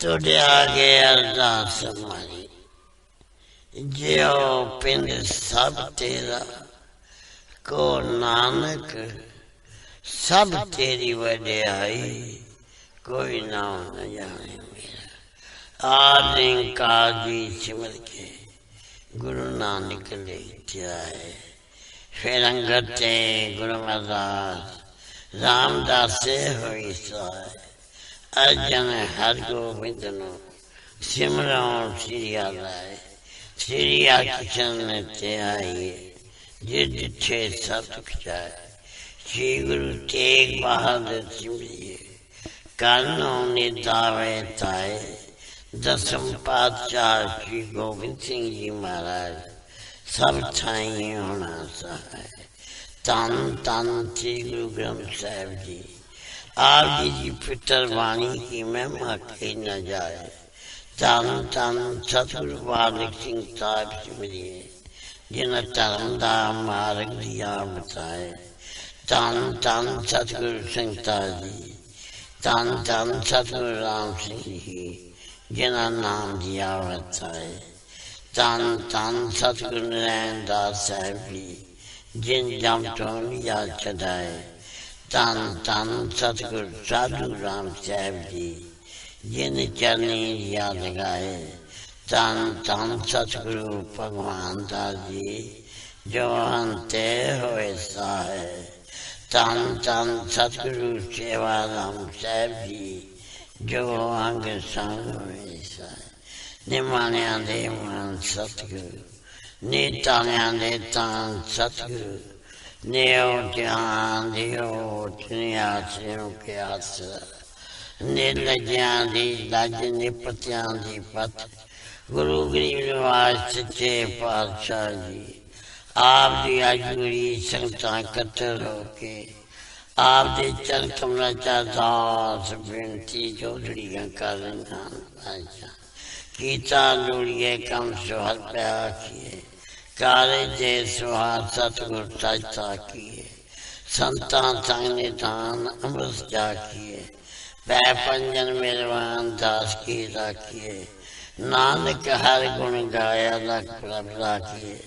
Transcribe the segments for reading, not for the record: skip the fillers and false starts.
तुझे आगे अरदास हमारी, जो पिंड सब तेरा, को नानक सब तेरी वड्याई, कोई नाम न जाने मेरा। आदि काजी सिमर के गुरु नानक ले जाए, फिर अंगते गुरु अरदास रामदास से होई साय। अर्जन हर गोबिंद नो सिमरो श्रीया लाए, श्रीया किशन ते आइए, जिद छे सतुख जाए। श्री गुरु तेग बहादुर सिमरिए, कानों ने दावे ताए। दसम पातशाह श्री गोबिंद सिंह जी महाराज सब ठाई होना सहाय। तन तन श्री गुरु ग्रंथ साहिब जी, आप जी की पितर वाणी की महिमा कही न जाए। तन तन सतगुरु बालक सिंह साहिब सिमरिए, जिन धर्म दा मार्ग दिया बताए। तन तन सतगुरु संगता जी, तन तन सतगुरु राम सिंह जी, जिन्हें नाम दिया बताए। तन तन सतगुरु नारायण दास साहिब जी, जिन जम तो लिया चढ़ाए। तन तन सतगुरु साधु राम साहिब जी, जिन चरनी लिया लगाए। तन तन सतगुरु भगवान दास जी, जो अंते होए साहे। तन तन सतगुरु सेवा राम साहिब जी, जो अंग संग होए साहे। निमाणिया दे मान सतगुरु, नीताणिया दे तान सतगुरु, नेओ जान दियो दुनिया सिरों के आसरा। निर्लज्ञां दी लज निपत्यां दी पत, गुरु गरीब निवास सच्चे पातशाह जी। आप दी अजूरी संगतां कतर होके, आप दे चरण कमला चा दास बेनती जोड़ियां कर रहा। कीता लोड़िए कम सुहर प्या किए, काले जे सुहार सतगुर सजता किए। संतां संग निधान अमृत जा किए, पै पंजन मेरवान दास की राखिए। नानक हर गुण गाया लख प्रभ राखिए।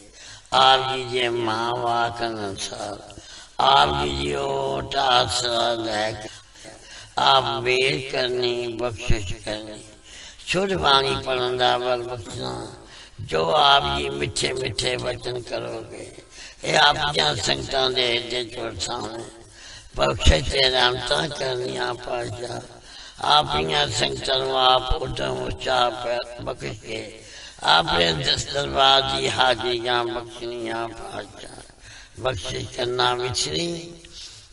आप जी जे माँ वाक अनुसार, आप जी जी ओट आसरा लैक। आप बेर करनी बख्शिश करनी, शुद्ध वाणी पढ़ंदा बल बख्शना। जो आप जी मिठे मिठे वचन करोगे, ये आप जहाँ संगतां दे जे चोर सामने बख्शे ते रहमतां करनिया पाशा। आप यहाँ संगतां आप उदम उचा बख्श के, आपने दरबार दी हाजिरियां बख्शनिया पाशा। बख्शिश करना विछड़ी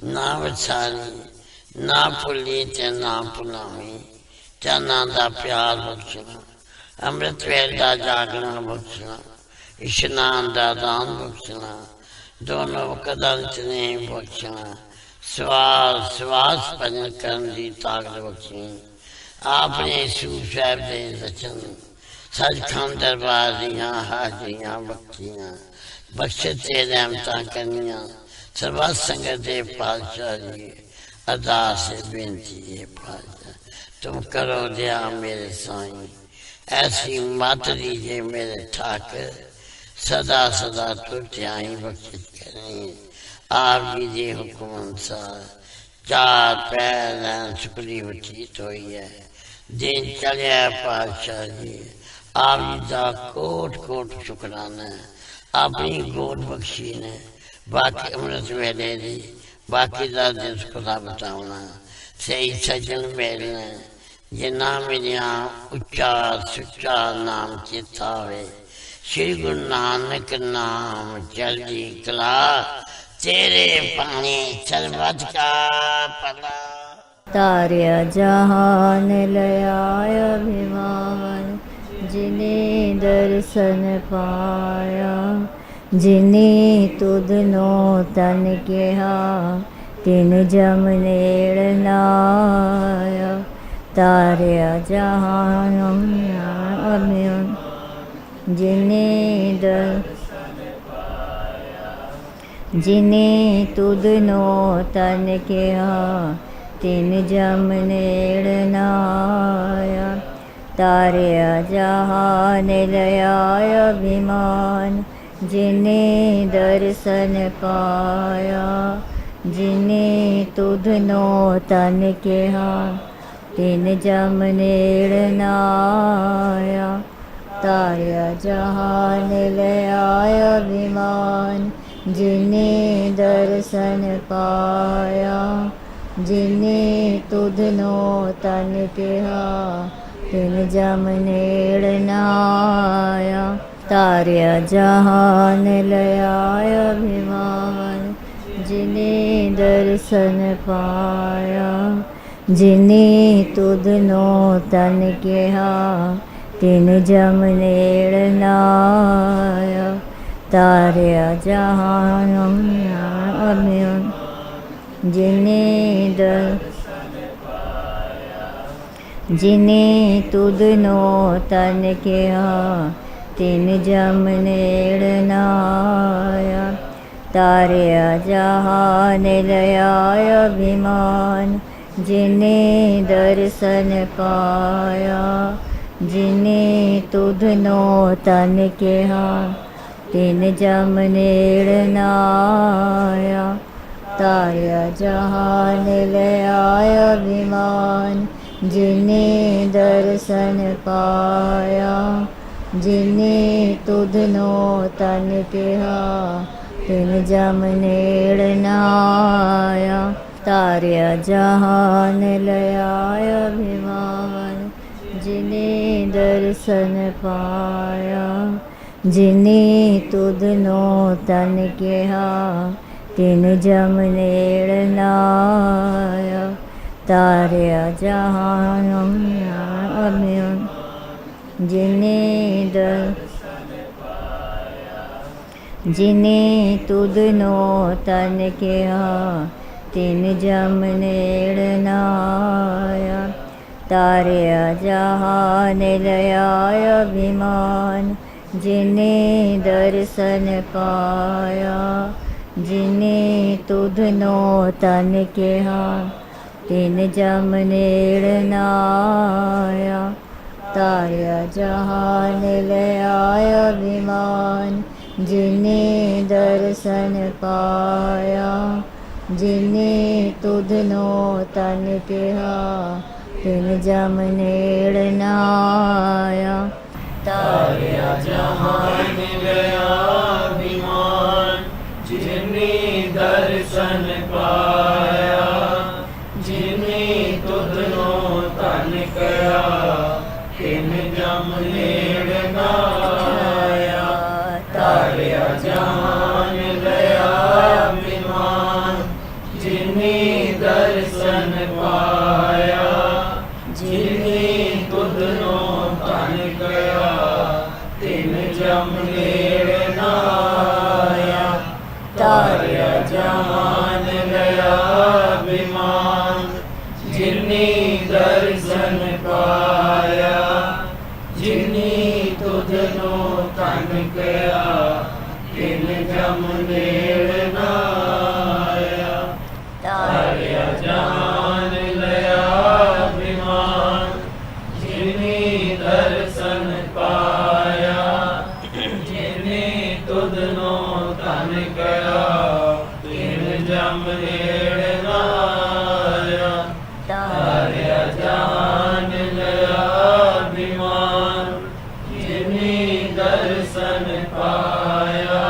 ना विछारी, ना भुली ते ना भुलावी। चरना दा प्यार बख्शना, अमृत वेल दा जागना बख्शना, इशनान दा दान बख्शना, दोनों कदम ने बख्शना। श्वास श्वास भजन करन दी ताकत बख्शनी। आपने सूर साहिब दे रचन, सचखंड दरबार दियां हाजिरियां बख्शियां। बख्शे ते रहमतां करनियां, सर्वत संगत दे पातशाह जी। अरदास बेनती है पातशाह, तुम करो दया मेरे साईं। ऐसी मत दीजिए मेरे ठाकर, सदा सदा तुर ध्याई बख्शिश करनी। आप जी दे हुक्म अनुसार चार पैर सुखली बचीत हुई है। दिन चलिया पातशाह जी, आप जी का कोट कोट शुकराना है। अपनी गोद बख्शी ने बाकी अमृत वेले दी, बाकी का दिन खुदा बताना। सही सजन मिलने, जिन्ना मिलिया उच्चा सुच्चा नाम चेता होवे। श्री गुरु नानक नाम चढ़दी कला, तेरे पानी सर्वत का भला। तार्या जहान लयाय अभिमान, जिने दर्शन पाया। जिने तुधनो तन किया, तिन जम नेड़ नाया। तार्या जहान अभिमान, जिने तुधनो तन किया, तिन जम नेड़ नाया। तारिया जहान लया अभिमान जिने दर्शन पाया जिने तुधनो तन केहा तिन जम नेड़ नाया तारिया जहान लया अभिमान जिने दर्शन पाया जिने तुधनो तन केहा तिन जम नेड़ नाया तारिया जहान लया अभिमान जिने दर्शन पाया जिने तुधनो तन केहा तिन जम नेड़ नाया तारिया जहान अभिमान जिने जिने तुधनो तन केहा तिन जम नेड़ नाया तारिया जहान लया अभिमान जिने दर्शन पाया जिने तुधनो तन केहा तिन जम नेड़ नाया तारिया जहान लया अभिमान जिने दर्शन पाया जिने तुधनो तन केहा तिन जम नेड़ नाया तारिया जहान लया अभिमान जिने दर्शन पाया जिने तुधनो तन केहा तिन जम नेड़ नाया तारिया जहान अभिमान जिने जिने तुधनो तन केहा तिन जम नेड़ नाया तारिया जहान लया अभिमान जिने दर्शन पाया जिने तुधनो तन केहा तिन जम नेड़ नाया तारिया जहान लया अभिमान जिने दर्शन पाया जिने तुधनो तन केहा तिन जम नेड़ नाया तारिया जहान लया अभिमान जिने दर्शन पाया जिने तुधनो तन केहा तिन जम नेड़ नाया तारिया जहान लया अभिमान जिने दर्शन पाया जिने तुधनो तन केहा तिन जम नेड़ नाया तारिया जहान लया अभिमान जिने दर्शन पाया जिने तुधनो तन केहा तिन जम नेड़ नाया तारिया जहान लया अभिमान जिने दर्शन पाया जिने तुधनो तन केहा तिन जम नेड़ नाया तारिया जहान लया अभिमान जिने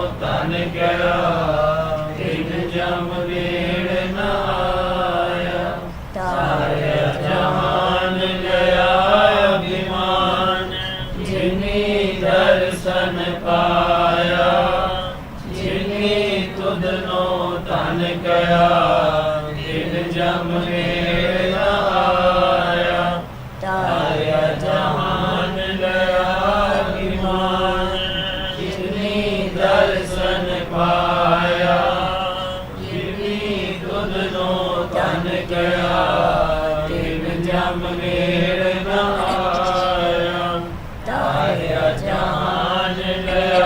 दर्शन पाया जिने तुधनो तन केहा तिन जम नेड़ नाया तारिया जहान लया अभिमान जिने दर्शन पाया जिने तुधनो तन केहा तिन जम नेड़ नाया तारिया जहान लया अभिमान जिने दर्शन पाया जिने तुधनो तन केहा तिन जम नेड़ नाया तारिया जहान लया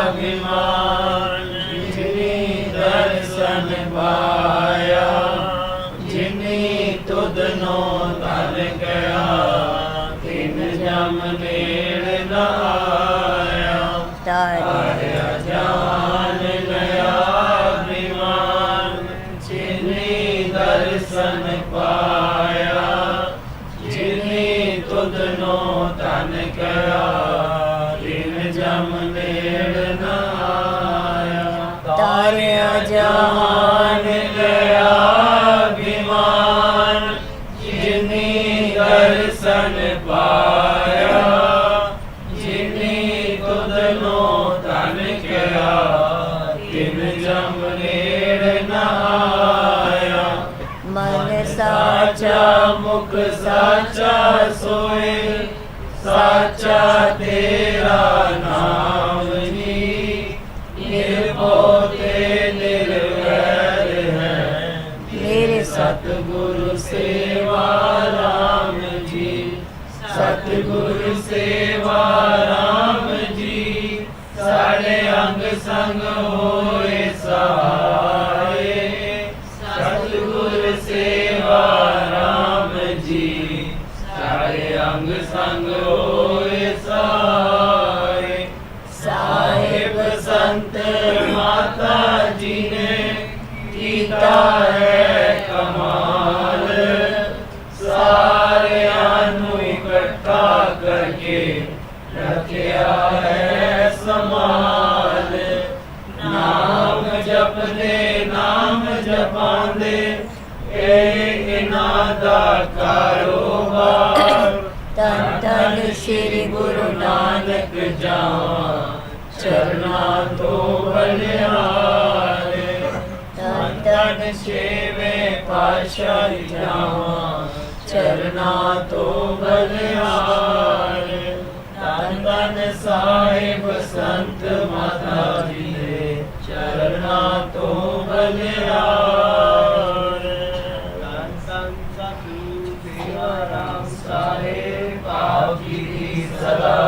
अभिमान जिने दर्शन पाया जिने तुधनो ਤਾਰਿਆ ਜਹਾਨ ਲਿਆ ਅਭਿਮਾਨ ਜਿਨੀ ਦਰਸ਼ਨ ਪਾਇਆ ਜਿਨੀ ਤੁਧਨੋ ਧਨ ਕਿਆ ਤਿਨ ਜਮ ਨੇੜ ਨ ਆਇਆ ਮਨ ਸਾਚਾ ਸਾਚਾ ਮੁਖ ਸਾਚਾ ਸੋਏ ਸਾਚਾ ਤੇਰਾ ਨਾਮ ਜੀ ਨਿਰਭਉ ਤੇ ਨਿਰਵੈਰ ਹੈ ਮੇਰੇ ਸਤਿਗੁਰ ਸੇਵਾ ਰਾਮ ਜੀ ਸਤਿਗੁਰ ਸੇਵਾ ਰਾਮ ਜੀ ਸਾਡੇ ਅੰਗ ਸੰਗ ਹੋਏ ਸਹਾਏ ਸਤਿਗੁਰ ਸੇਵਾ ਰਾਮ ਜੀ ਸਾਡੇ ਅੰਗ ਸੰਗ ਹੋਏ ਸਹਾਏ ਸਾਹਿਬ ਸੰਤ ਮਾਤਾ ਜੀ ਨੇ ਕੀਤਾ ਹੈ ਕਮਾਲ ਸਾਰਿਆਂ ਨੂੰ ਇਕੱਠਾ ਕਰਕੇ ਰੱਖਿਆ ਹੈ ਸਮਾਲ ਨਾਮ ਜਪਦੇ ਨਾਮ ਜਪਾਂਦੇ ਇਹ ਇਹਨਾਂ ਦਾ ਕਾਰੋਬਾਰ ਧੰਨ ਧੰਨ ਸ੍ਰੀ ਗੁਰੂ ਨਾਨਕ ਜਾਵਾਂ ਚਰਨਾਂ ਤੋਂ ਬਲਿਹਾਰ ਧੰਨ ਧੰਨ ਛੇਵੇਂ ਪਾਤਸ਼ਾਹ ਜਾਵਾਂ ਚਰਨਾਂ ਤੋਂ ਬਲਿਹਾਰ ਧੰਨ ਧੰਨ ਸਾਹਿਬ ਸੰਤ ਮਾਤਾ ਜੀ ਦੇ ਚਰਨਾਂ ਤੋਂ ਬਲਿਹਾਰ ਧੰਨ ਧੰਨ ਸਤਿਗੁਰੂ ਸੇਵਾ ਰਾਮ ਸਾਹਿਬ ਆਪ ਜੀ ਦੀ ਸਦਾ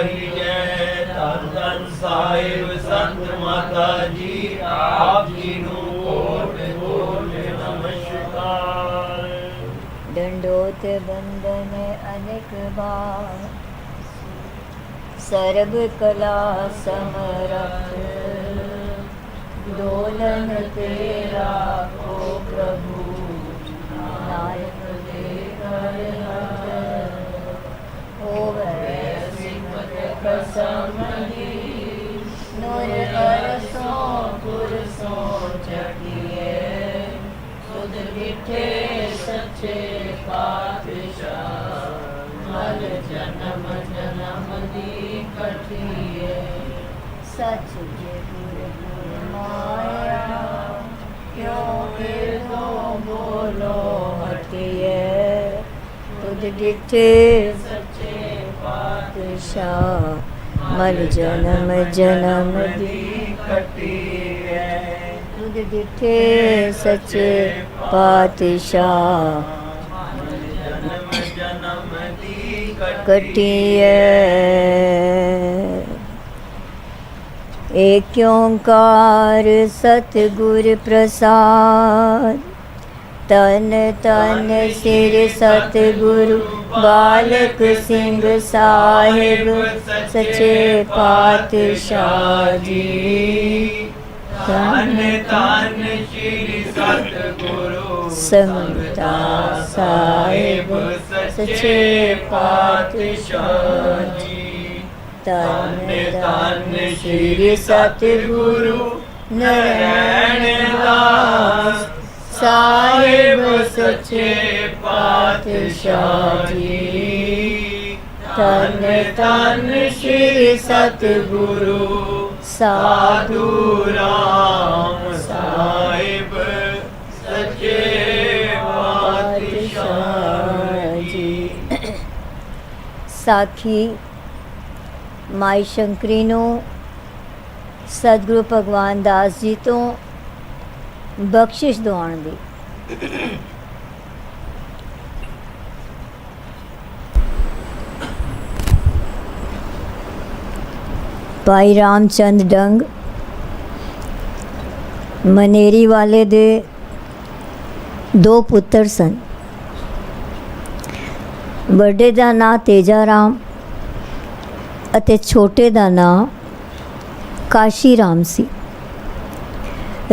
ਹੀ ਜੈ ਧੰਨ ਧੰਨ ਸਾਹਿਬ ਸੰਤ ਮਾਤਾ ਜੀ ਆਪ ਜੀ ਨੂੰ ਕੋਟ ਕੋਟ ਨਮਸਕਾਰ दंडोत बंदन अनेक बार सर्व कला समरथ दोलन तेरा ओ प्रभु नायक दे कर होवे सिमत कसमहि नूर अरसों पुरसों चढ़िए सुध बिठे सच्चे पातशाह मल जन्म जन्म दी कठिए सच जे गुर माया क्यों दो बोलो हटिए तुझ डिठे सच्चे पातशाह मल जन्म जन्म दी कटिए तुझ डिठे सच्चे पातशाह जन्म जन्म दी कटिए एक ओंकार सतगुर प्रसाद तन तन सिर सतगुरु बालक सिंह साहिब सच्चे पातशाह जी धन धन श्री सतगुरु संगता साहिब सच्चे पातशाह जी धन धन श्री सतगुरु नारायण दास साहिब सच्चे पातशाह जी धन धन श्री सतगुरु साधु राम साहिब सच्चे पातशाह जी। ਸਾਖੀ ਮਾਈ ਸ਼ੰਕਰੀ ਨੂੰ ਸਤਿਗੁਰੂ ਭਗਵਾਨ ਦਾਸ ਜੀ ਤੋਂ ਬਖਸ਼ਿਸ਼ ਦਿਵਾਉਣ ਦੀ। ਭਾਈ ਰਾਮਚੰਦ ਡੰਗ ਮਨੇਰੀ ਵਾਲੇ ਦੇ ਦੋ ਪੁੱਤਰ ਸਨ। ਵੱਡੇ ਦਾ ਨਾਂ ਤੇਜਾ ਰਾਮ ਅਤੇ ਛੋਟੇ ਦਾ ਨਾਂ ਕਾਸ਼ੀ ਰਾਮ ਸੀ।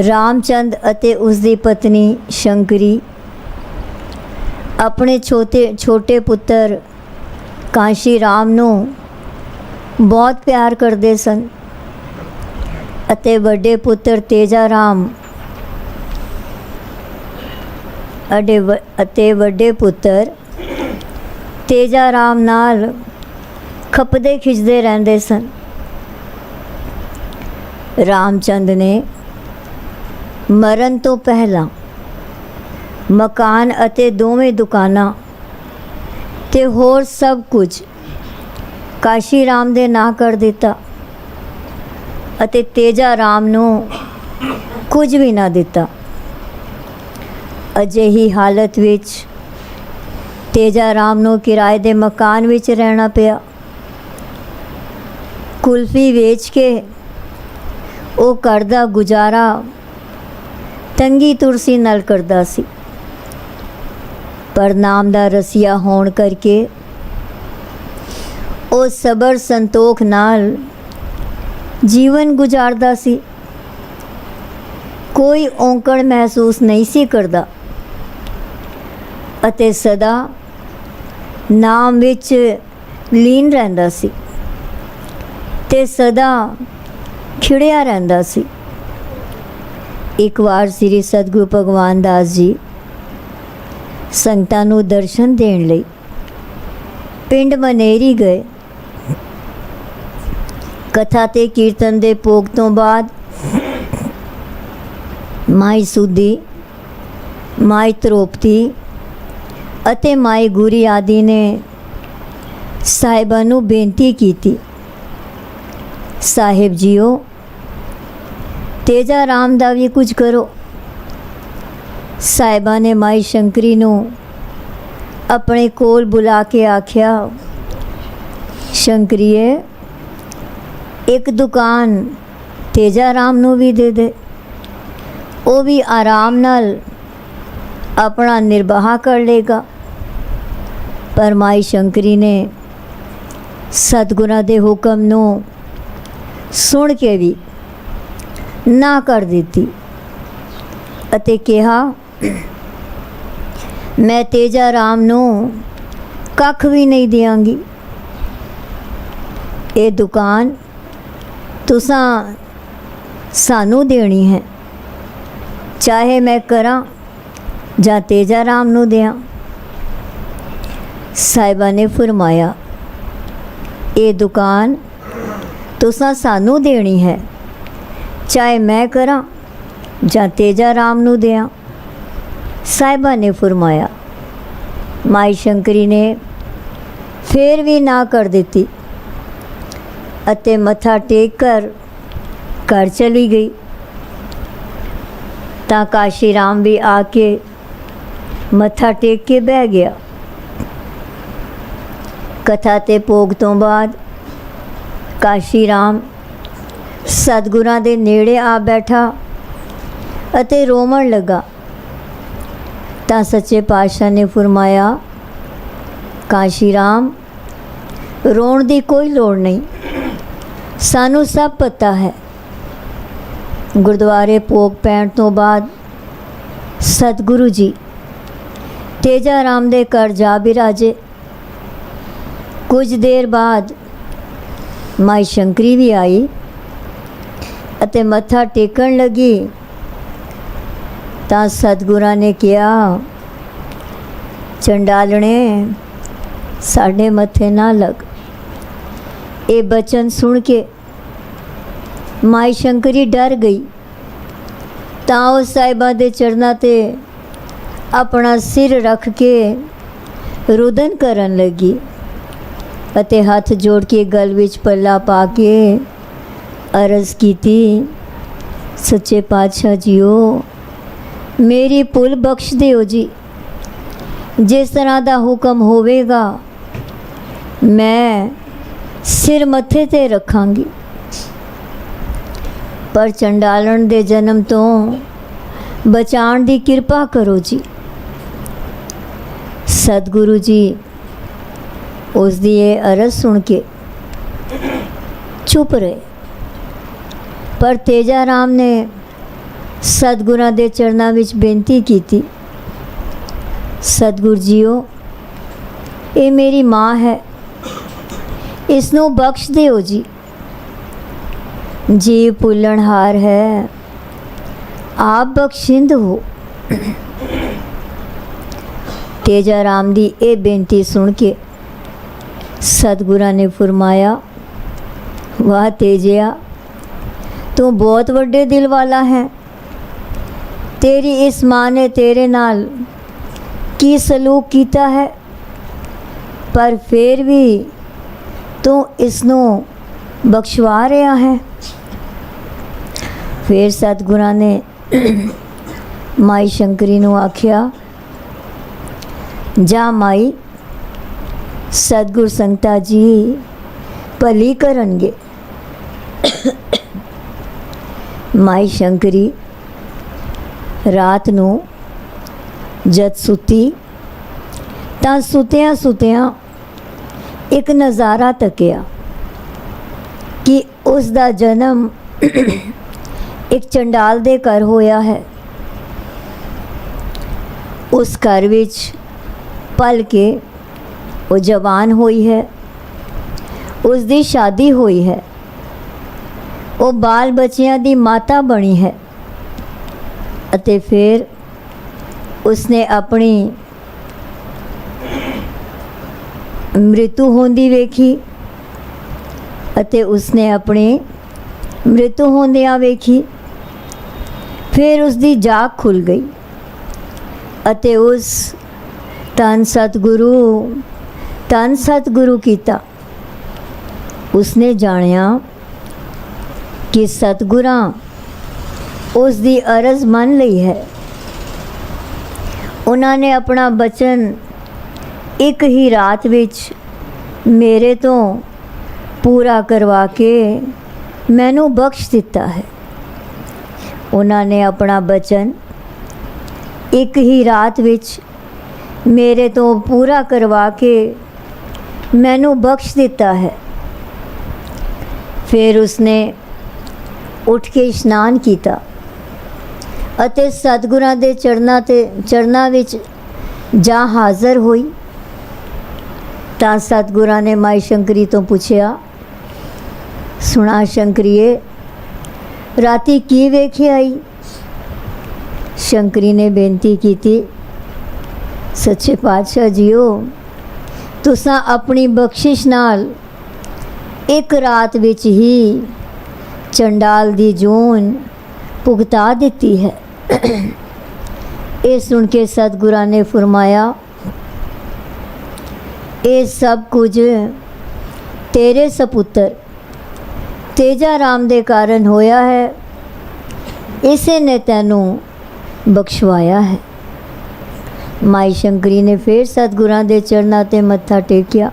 ਰਾਮਚੰਦ ਅਤੇ ਉਸ ਦੀ ਪਤਨੀ ਸ਼ੰਕਰੀ ਆਪਣੇ ਛੋਟੇ ਪੁੱਤਰ ਕਾਸ਼ੀ ਰਾਮ ਨੂੰ ਬਹੁਤ ਪਿਆਰ ਕਰਦੇ ਸਨ। ਅਤੇ ਵੱਡੇ ਪੁੱਤਰ ਤੇਜਾ ਰਾਮ ਅਤੇ ਵੱਡੇ ਪੁੱਤਰ ਤੇਜਾ ਰਾਮ ਨਾਲ ਖਪਦੇ ਖਿੱਚਦੇ ਰਹਿੰਦੇ ਸਨ। ਰਾਮਚੰਦ ਨੇ ਮਰਨ ਤੋਂ ਪਹਿਲਾਂ ਮਕਾਨ ਅਤੇ ਦੋਵੇਂ ਦੁਕਾਨਾਂ ਤੇ ਹੋਰ ਸਭ ਕੁਝ ਕਾਸ਼ੀ ਰਾਮ ਦੇ ਨਾਂ ਕਰ ਦਿੱਤਾ ਅਤੇ ਤੇਜਾ ਰਾਮ ਨੂੰ ਕੁਝ ਵੀ ਨਾ ਦਿੱਤਾ। ਅਜਿਹੀ ਹਾਲਤ ਵਿੱਚ ਤੇਜਾ ਰਾਮ ਨੂੰ ਕਿਰਾਏ ਦੇ ਮਕਾਨ ਵਿੱਚ ਰਹਿਣਾ ਪਿਆ। ਕੁਲਫੀ ਵੇਚ ਕੇ ਉਹ ਘਰ ਦਾ ਗੁਜ਼ਾਰਾ ਤੰਗੀ ਤੁਰਸੀ ਨਾਲ ਕਰਦਾ ਸੀ, ਪਰ ਨਾਮ ਦਾ ਰਸੀਆ ਹੋਣ ਕਰਕੇ ਉਹ ਸਬਰ ਸੰਤੋਖ ਨਾਲ ਜੀਵਨ ਗੁਜ਼ਾਰਦਾ ਸੀ। ਕੋਈ ਔਂਕੜ ਮਹਿਸੂਸ ਨਹੀਂ ਸੀ ਕਰਦਾ ਅਤੇ ਸਦਾ ਨਾਮ ਵਿੱਚ ਲੀਨ ਰਹਿੰਦਾ ਸੀ ਤੇ ਸਦਾ ਖਿੜਿਆ ਰਹਿੰਦਾ ਸੀ। ਇੱਕ ਵਾਰ ਸ੍ਰੀ ਸਤਿਗੁਰੂ ਭਗਵਾਨ ਦਾਸ ਜੀ ਸੰਗਤਾਂ ਨੂੰ ਦਰਸ਼ਨ ਦੇਣ ਲਈ ਪਿੰਡ ਮਨੇਰੀ ਗਏ। ਕਥਾ ਤੇ ਕੀਰਤਨ ਦੇ ਭੋਗ ਤੋਂ ਬਾਅਦ ਮਾਈ ਸੁਦੀ, ਮਾਈ ਤਰੋਪਤੀ ਅਤੇ ਮਾਈ ਗੁਰੀ ਆਦਿ ਨੇ ਸਾਹਿਬਾਂ ਨੂੰ ਬੇਨਤੀ ਕੀਤੀ, ਸਾਹਿਬ ਜੀਓ ਤੇਜਾ ਰਾਮ ਦਾ ਵੀ ਕੁਝ ਕਰੋ। ਸਾਹਿਬਾਂ ਨੇ ਮਾਈ ਸ਼ੰਕਰੀ ਨੂੰ ਆਪਣੇ ਕੋਲ ਬੁਲਾ ਕੇ ਆਖਿਆ, ਸ਼ੰਕਰੀਏ ਇੱਕ ਦੁਕਾਨ ਤੇਜਾ ਰਾਮ ਨੂੰ ਵੀ ਦੇ ਦੇ, ਉਹ ਵੀ ਆਰਾਮ ਨਾਲ ਆਪਣਾ ਨਿਰਵਾਹ ਕਰ ਲੇਗਾ। ਪਰ ਮਾਈ ਸ਼ੰਕਰੀ ਨੇ ਸਤਿਗੁਰਾਂ ਦੇ ਹੁਕਮ ਨੂੰ ਸੁਣ ਕੇ ਵੀ ਨਾ ਕਰ ਦਿੱਤੀ ਅਤੇ ਕਿਹਾ, ਮੈਂ ਤੇਜਾ ਰਾਮ ਨੂੰ ਕੱਖ ਵੀ ਨਹੀਂ ਦਿਆਂਗੀ। ਇਹ ਦੁਕਾਨ ਤੁਸਾਂ ਸਾਨੂੰ ਦੇਣੀ ਹੈ, ਚਾਹੇ ਮੈਂ ਕਰਾਂ ਜਾਂ ਤੇਜਾ ਰਾਮ ਨੂੰ ਦਿਆਂ। ਸਾਹਿਬਾਂ ਨੇ ਫਰਮਾਇਆ, ਇਹ ਦੁਕਾਨ ਤੁਸਾਂ ਸਾਨੂੰ ਦੇਣੀ ਹੈ, ਚਾਹੇ ਮੈਂ ਕਰਾਂ ਜਾਂ ਤੇਜਾ ਰਾਮ ਨੂੰ ਦਿਆਂ। ਸਾਹਿਬਾਂ ਨੇ ਫਰਮਾਇਆ। ਮਾਈ ਸ਼ੰਕਰੀ ਨੇ ਫਿਰ ਵੀ ਨਾ ਕਰ ਦਿੱਤੀ ਅਤੇ ਮੱਥਾ ਟੇਕ ਕਰ ਘਰ ਚਲੀ ਗਈ। ਤਾਂ ਕਾਸ਼ੀ ਰਾਮ ਵੀ ਆ ਕੇ ਮੱਥਾ ਟੇਕ ਕੇ ਬਹਿ ਗਿਆ। ਕਥਾ ਤੇ ਭੋਗ ਤੋਂ ਬਾਅਦ ਕਾਸ਼ੀ ਰਾਮ ਸਤਿਗੁਰਾਂ ਦੇ ਨੇੜੇ ਆ ਬੈਠਾ ਅਤੇ ਰੋਵਣ ਲੱਗਾ। ਤਾਂ ਸੱਚੇ ਪਾਤਸ਼ਾਹ ਨੇ ਫਰਮਾਇਆ, ਕਾਸ਼ੀ ਰਾਮ ਰੋਣ ਦੀ ਕੋਈ ਲੋੜ ਨਹੀਂ, ਸਾਨੂੰ ਸਭ ਪਤਾ ਹੈ। ਗੁਰਦੁਆਰੇ ਭੋਗ ਪੈਣ ਤੋਂ ਬਾਅਦ ਸਤਿਗੁਰੂ ਜੀ ਤੇਜਾ ਰਾਮ ਦੇ ਘਰ ਜਾ ਬਿਰਾਜੇ। ਕੁਝ ਦੇਰ ਬਾਅਦ ਮਾਈ ਸ਼ੰਕਰੀ ਵੀ ਆਈ ਅਤੇ ਮੱਥਾ ਟੇਕਣ ਲੱਗੀ। ਤਾਂ ਸਤਿਗੁਰਾਂ ਨੇ ਕਿਹਾ, ਚੰਡਾਲਣੇ ਸਾਡੇ ਮੱਥੇ ਨਾ ਲੱਗ। ਇਹ ਬਚਨ ਸੁਣ ਕੇ ਮਾਈ ਸ਼ੰਕਰੀ ਡਰ ਗਈ। ਤਾਂ ਉਹ ਸਾਹਿਬਾਂ ਦੇ ਚਰਨਾਂ ਤੇ ਆਪਣਾ ਸਿਰ ਰੱਖ ਕੇ ਰੁਦਨ ਕਰਨ ਲੱਗੀ ਅਤੇ ਹੱਥ ਜੋੜ ਕੇ ਗਲ ਵਿੱਚ ਪੱਲਾ ਪਾ ਕੇ ਅਰਜ਼ ਕੀਤੀ, ਸੱਚੇ ਪਾਤਸ਼ਾਹ ਜੀਓ ਮੇਰੀ ਭੁੱਲ ਬਖਸ਼ ਦਿਓ ਜੀ। ਜਿਸ ਤਰ੍ਹਾਂ ਦਾ ਹੁਕਮ ਹੋਵੇਗਾ ਮੈਂ ਸਿਰ ਮੱਥੇ ਤੇ ਰੱਖਾਂਗੀ। ਪਰ ਚੰਡਾਲਣ ਦੇ ਜਨਮ ਤੋਂ ਬਚਾਉਣ ਦੀ ਕਿਰਪਾ ਕਰੋ ਜੀ। ਸਤਿਗੁਰੂ ਜੀ ਉਸ ਦੀ ਇਹ ਅਰਜ਼ ਸੁਣ ਕੇ ਚੁੱਪ ਰਹੇ। ਪਰ ਤੇਜਾ ਰਾਮ ਨੇ ਸਤਿਗੁਰਾਂ ਦੇ ਚਰਨਾਂ ਵਿੱਚ ਬੇਨਤੀ ਕੀਤੀ, ਸਤਿਗੁਰ ਜੀਓ ਇਹ ਮੇਰੀ ਮਾਂ ਹੈ, ਇਸ ਨੂੰ ਬਖਸ਼ ਦਿਓ ਜੀ। जी भुलनहार है, आप बख्शिंद हो। तेजा राम दी ये बेनती सुन के सतगुरां ने फरमाया, वाह तेजिया, तू बहुत वड्डे दिल वाला है। तेरी इस माँ ने तेरे नाल की सलूक कीता है, पर फिर भी तू इसनू बख्शवा रहा है। फिर सतगुरां ने माई शंकरी नू आख्या, जा माई, सतगुर संगता जी भली करनगे। माई शंकरी रात नू जद सुती तां सुतियां सुतियां एक नज़ारा तकिया कि उस दा जन्म एक चंडाल दे घर होया है। उस घर विच पल के वो जवान हुई है, उसकी शादी हुई है, वो बाल बच्चियां दी माता बनी है। अते फिर उसने अपनी मृत्यु होंदी वेखी अते उसने अपनी मृत्यु होंदियां वेखी। फिर उसकी जाग खुल गई अते उस तन सतगुरु कीता। उसने जानिया कि सतगुरां उसकी अरज मन लई है। उन्होंने अपना बचन एक ही रात विच मेरे तो पूरा करवा के मैनू बख्श दिता है। उन्होंने अपना बचन एक ही रात विच मेरे तो पूरा करवा के मैनू बख्श दिता है। फिर उसने उठ के इशनान किया अते सतगुरां दे चरना विच जा हाज़र हुई। तां सतगुरां ने माई शंकरी तो पूछया, सुना शंकरीए, राती की वेखे आई? शंकरी ने बेनती की थी, सच्चे पातशाह जीओ, तुसां अपनी बख्शिश नाल एक रात विच ही चंडाल दी जून भुगता दिती है। ये सुन के सतगुरां ने फरमाया, ये सब कुछ तेरे सपुत्र तेजा राम दे कारण होया है, इसे ने तैनू बख्शवाया है। माई शंकरी ने फिर सतगुरां दे चरनां ते मत्था टेकिया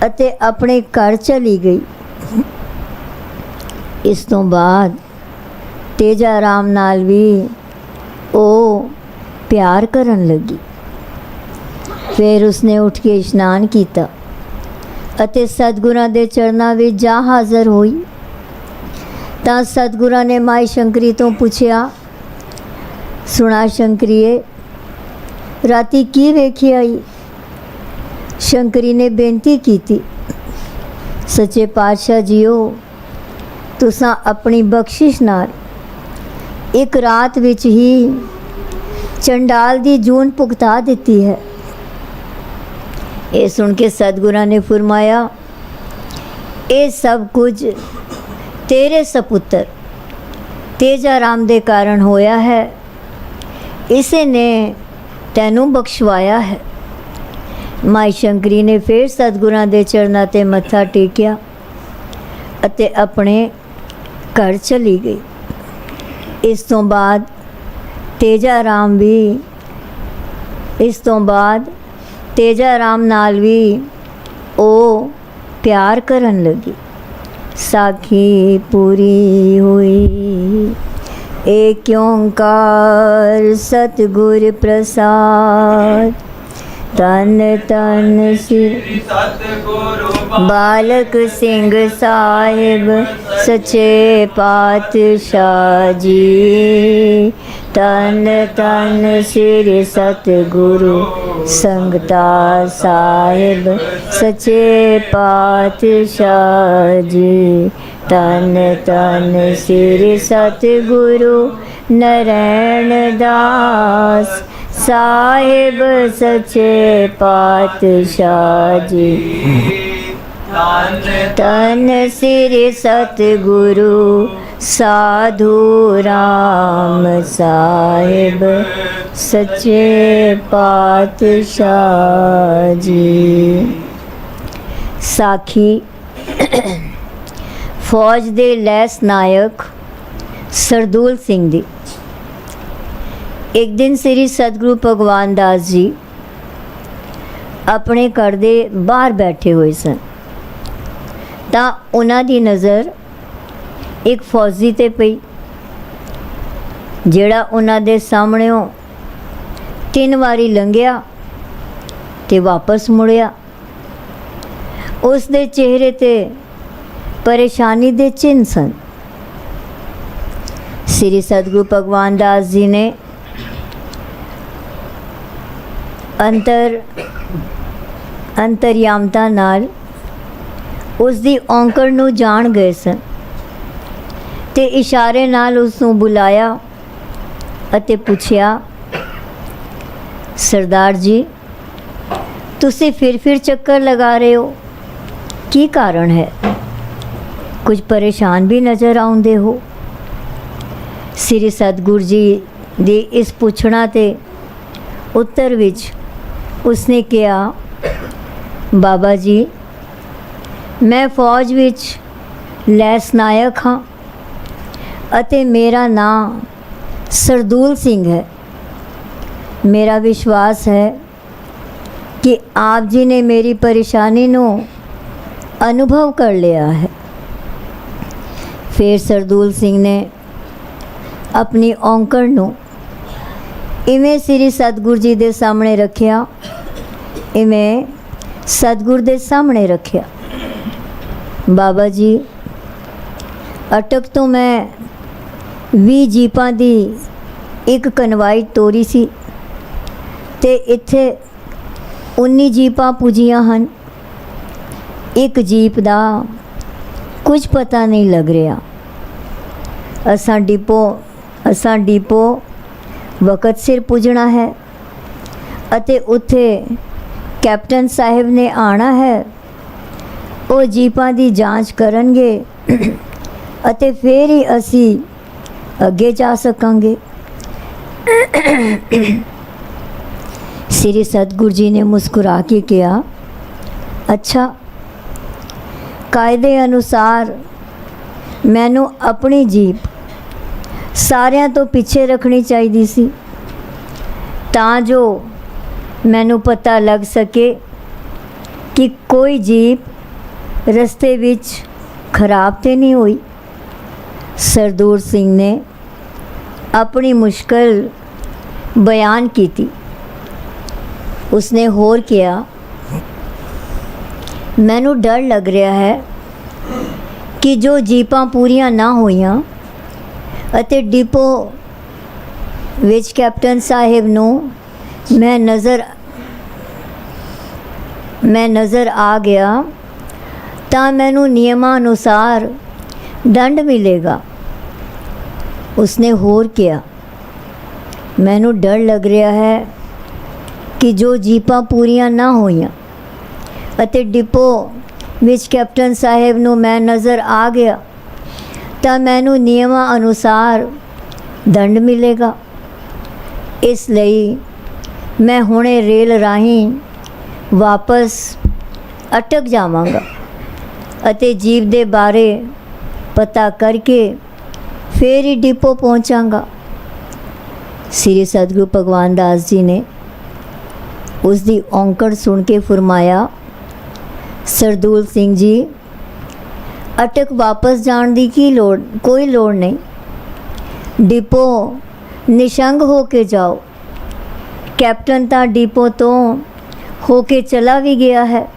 अते अपने घर चली गई। इस तो बाद तेजा राम नाल भी ओ प्यार करन लगी। फिर उसने उठ के इशनान किया अते सतगुरां दे चरनां विच जा हाज़र हुई। तां सतगुरां ने माई शंकरी तो पूछया, सुना शंकरीए, राती की वेखी आई? शंकरी ने बेनती की थी, सच्चे पातशाह जीओ, तुसां अपनी बख्शिश नाल एक रात विच ही चंडाल दी जून भुगता दिती है। ये सुन के सतगुरां ने फरमाया, ये सब कुछ तेरे सपुत्र तेजा राम दे कारण होया है, इसे ने तैनू बख्शवाया है। माई शंकरी ने फिर सतगुरां दे चरनां ते मत्था टेकिया अते अपने घर चली गई। इस तो बाद तेजा राम नाल भी ओ प्यार करन लगी। साखी पूरी हुई, एक ओंकार सतगुर प्रसाद। तन तन श्री बालक सिंह साहिब सच्चे पातशाह जी। ਧੰਨ ਧੰਨ ਸ੍ਰੀ ਸਤਿਗੁਰੂ ਸੰਗਤਾ ਸਾਹਿਬ ਸੱਚੇ ਪਾਤਸ਼ਾਹ ਜੀ। ਧੰਨ ਧੰਨ ਸ੍ਰੀ ਸਤਿਗੁਰੂ ਨਰੈਣ ਦਾਸ ਸਾਹਿਬ ਸੱਚੇ ਪਾਤਸ਼ਾਹ ਜੀ। ਧੰਨ ਸ੍ਰੀ ਸਤਿਗੁਰੂ ਸਾਧੂ ਰਾਮ ਸਾਹਿਬ ਸੱਚੇ ਪਾਤਸ਼ਾਹ ਜੀ। ਸਾਖੀ। ਫੌਜ ਦੇ ਲੈਸ ਨਾਇਕ ਸਰਦੂਲ ਸਿੰਘ ਦੀ। ਇੱਕ ਦਿਨ ਸ੍ਰੀ ਸਤਿਗੁਰੂ ਭਗਵਾਨ ਦਾਸ ਜੀ ਆਪਣੇ ਘਰ ਦੇ ਬਾਹਰ ਬੈਠੇ ਹੋਏ ਸਨ ਤਾਂ ਉਹਨਾਂ ਦੀ ਨਜ਼ਰ ਇੱਕ ਫੌਜੀ ਤੇ ਪਈ, ਜਿਹੜਾ ਉਹਨਾਂ ਦੇ ਸਾਹਮਣਿਓਂ 3 ਵਾਰੀ ਲੰਘਿਆ ਤੇ ਵਾਪਸ ਮੁੜਿਆ। ਉਸ ਦੇ ਚਿਹਰੇ ਤੇ ਪਰੇਸ਼ਾਨੀ ਦੇ ਚਿੰਨ੍ਹ ਸਨ। ਸ੍ਰੀ ਸਤਿਗੁਰੂ ਭਗਵਾਨ ਦਾਸ ਜੀ ਨੇ ਅੰਤਰਯਾਮਤਾ ਨਾਲ ਉਸ ਦੀ ਔਂਕੜ ਨੂੰ ਜਾਣ ਗਏ ਸਨ ਤੇ ਇਸ਼ਾਰੇ ਨਾਲ ਉਸ ਨੂੰ ਬੁਲਾਇਆ ਅਤੇ ਪੁੱਛਿਆ, ਸਰਦਾਰ ਜੀ ਤੁਸੀਂ ਫਿਰ ਚੱਕਰ ਲਗਾ ਰਹੇ ਹੋ, ਕੀ ਕਾਰਨ ਹੈ? ਕੁਝ ਪਰੇਸ਼ਾਨ ਵੀ ਨਜ਼ਰ ਆਉਂਦੇ ਹੋ। ਸ੍ਰੀ ਸਤਿਗੁਰੂ ਜੀ ਦੀ ਇਸ ਪੁੱਛਣਾ ਤੇ ਉੱਤਰ ਵਿੱਚ ਉਸਨੇ ਕਿਹਾ, ਬਾਬਾ ਜੀ ਮੈਂ ਫੌਜ ਵਿੱਚ ਲੈਸ ਨਾਇਕ ਹਾਂ ਅਤੇ ਮੇਰਾ ਨਾਮ ਸਰਦੂਲ ਸਿੰਘ ਹੈ। ਮੇਰਾ ਵਿਸ਼ਵਾਸ ਹੈ ਕਿ ਆਪ ਜੀ ਨੇ ਮੇਰੀ ਪਰੇਸ਼ਾਨੀ ਨੂੰ ਅਨੁਭਵ ਕਰ ਲਿਆ ਹੈ। ਫਿਰ ਸਰਦੂਲ ਸਿੰਘ ਨੇ ਆਪਣੀ ਔਂਕੜ ਨੂੰ ਇਵੇਂ ਸ੍ਰੀ ਸਤਿਗੁਰੂ ਜੀ ਦੇ ਸਾਹਮਣੇ ਰੱਖਿਆ, ਇਵੇਂ ਸਤਿਗੁਰ ਦੇ ਸਾਹਮਣੇ ਰੱਖਿਆ। ਬਾਬਾ ਜੀ ਅਟਕ ਤੋਂ ਮੈਂ 20 ਜੀਪਾਂ ਦੀ ਇੱਕ ਕਨਵਾਈ ਤੋਰੀ ਸੀ ਤੇ ਇੱਥੇ 19 ਜੀਪਾਂ ਪੁੱਜੀਆਂ ਹਨ। ਇੱਕ ਜੀਪ ਦਾ ਕੁਝ ਪਤਾ ਨਹੀਂ ਲੱਗ ਰਿਹਾ। ਅਸਾਂ ਡਿਪੋ ਵਕਤ ਸਿਰ ਪੁੱਜਣਾ ਹੈ ਅਤੇ ਉੱਥੇ ਕੈਪਟਨ ਸਾਹਿਬ ਨੇ ਆਣਾ ਹੈ। ਉਹ ਜੀਪਾਂ ਦੀ ਜਾਂਚ ਕਰਨਗੇ ਅਤੇ ਫਿਰ ਹੀ ਅਸੀਂ ਅੱਗੇ ਜਾ ਸਕਾਂਗੇ। ਸ੍ਰੀ ਸਤਿਗੁਰੂ ਜੀ ਨੇ ਮੁਸਕਰਾ ਕੇ ਕਿਹਾ, ਅੱਛਾ ਕਾਇਦੇ ਅਨੁਸਾਰ ਮੈਨੂੰ ਆਪਣੀ ਜੀਪ ਸਾਰਿਆਂ ਤੋਂ ਪਿੱਛੇ ਰੱਖਣੀ ਚਾਹੀਦੀ ਸੀ ਤਾਂ ਜੋ ਮੈਨੂੰ ਪਤਾ ਲੱਗ ਸਕੇ ਕਿ ਕੋਈ ਜੀਪ ਰਸਤੇ ਵਿੱਚ ਖਰਾਬ ਤੇ ਨਹੀਂ ਹੋਈ। ਸਰਦੂਲ ਸਿੰਘ ਨੇ ਆਪਣੀ ਮੁਸ਼ਕਲ ਬਿਆਨ ਕੀਤੀ। ਉਸਨੇ ਹੋਰ ਕਿਹਾ, ਮੈਨੂੰ ਡਰ ਲੱਗ ਰਿਹਾ ਹੈ ਕਿ ਜੋ ਜੀਪਾਂ ਪੂਰੀਆਂ ਨਾ ਹੋਈਆਂ ਅਤੇ ਡਿਪੋ ਵਿੱਚ ਕੈਪਟਨ ਸਾਹਿਬ ਨੂੰ ਮੈਂ ਨਜ਼ਰ ਆ ਗਿਆ ਤਾਂ ਮੈਨੂੰ ਨਿਯਮਾਂ ਅਨੁਸਾਰ ਦੰਡ ਮਿਲੇਗਾ। ਉਸਨੇ ਹੋਰ ਕਿਹਾ, ਮੈਨੂੰ ਡਰ ਲੱਗ ਰਿਹਾ ਹੈ ਕਿ ਜੋ ਜੀਪਾਂ ਪੂਰੀਆਂ ਨਾ ਹੋਈਆਂ ਅਤੇ ਡਿਪੋ ਵਿੱਚ ਕੈਪਟਨ ਸਾਹਿਬ ਨੂੰ ਮੈਂ ਨਜ਼ਰ ਆ ਗਿਆ ਤਾਂ ਮੈਨੂੰ ਨਿਯਮਾਂ ਅਨੁਸਾਰ ਦੰਡ ਮਿਲੇਗਾ। ਇਸ ਲਈ ਮੈਂ ਹੁਣੇ ਰੇਲ ਰਾਹੀਂ ਵਾਪਸ ਅਟਕ ਜਾਵਾਂਗਾ ਅਤੇ ਜੀਪ ਦੇ ਬਾਰੇ ਪਤਾ ਕਰਕੇ ਫਿਰ ਹੀ ਡਿਪੋ ਪਹੁੰਚਾਂਗਾ। ਸ੍ਰੀ ਸਤਿਗੁਰੂ ਭਗਵਾਨ ਦਾਸ ਜੀ ਨੇ ਉਸ ਦੀ ਔਂਕੜ ਸੁਣ ਕੇ ਫਰਮਾਇਆ, ਸਰਦੂਲ ਸਿੰਘ ਜੀ ਅਟਕ ਵਾਪਸ ਜਾਣ ਦੀ ਕੋਈ ਲੋੜ ਨਹੀਂ। ਡਿਪੋ ਨਿਸ਼ੰਗ ਹੋ ਕੇ ਜਾਓ। ਕੈਪਟਨ ਤਾਂ ਡਿਪੋ ਤੋਂ ਹੋ ਕੇ ਚਲਾ ਵੀ ਗਿਆ ਹੈ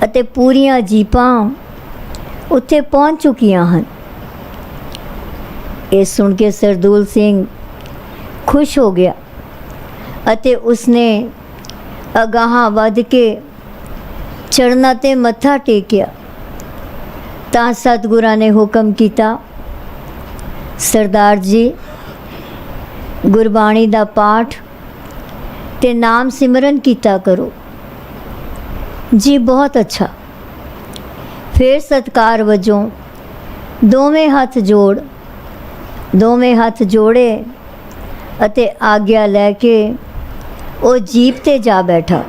ਅਤੇ ਪੂਰੀਆਂ ਜੀਪਾਂ ਉੱਥੇ ਪਹੁੰਚ ਚੁੱਕੀਆਂ ਹਨ। ਇਹ ਸੁਣ ਕੇ ਸਰਦੂਲ ਸਿੰਘ खुश हो गया ਅਤੇ ਉਸਨੇ ਅਗਾਹਾਂ ਵੱਧ ਕੇ ਚਰਨਾਂ 'ਤੇ ਮੱਥਾ ਟੇਕਿਆ ਤਾਂ ਸਤਿਗੁਰਾਂ ਨੇ ਹੁਕਮ ਕੀਤਾ, ਸਰਦਾਰ ਜੀ ਗੁਰਬਾਣੀ ਦਾ ਪਾਠ ਤੇ ਨਾਮ ਸਿਮਰਨ ਕੀਤਾ ਕਰੋ। ਜੀ ਬਹੁਤ ਅੱਛਾ। ਫਿਰ ਸਤਿਕਾਰ ਵਜੋਂ ਦੋਵੇਂ ਹੱਥ ਜੋੜੇ ਅਤੇ ਆਗਿਆ ਲੈ ਕੇ ਉਹ ਜੀਪ ਤੇ ਜਾ ਬੈਠਾ।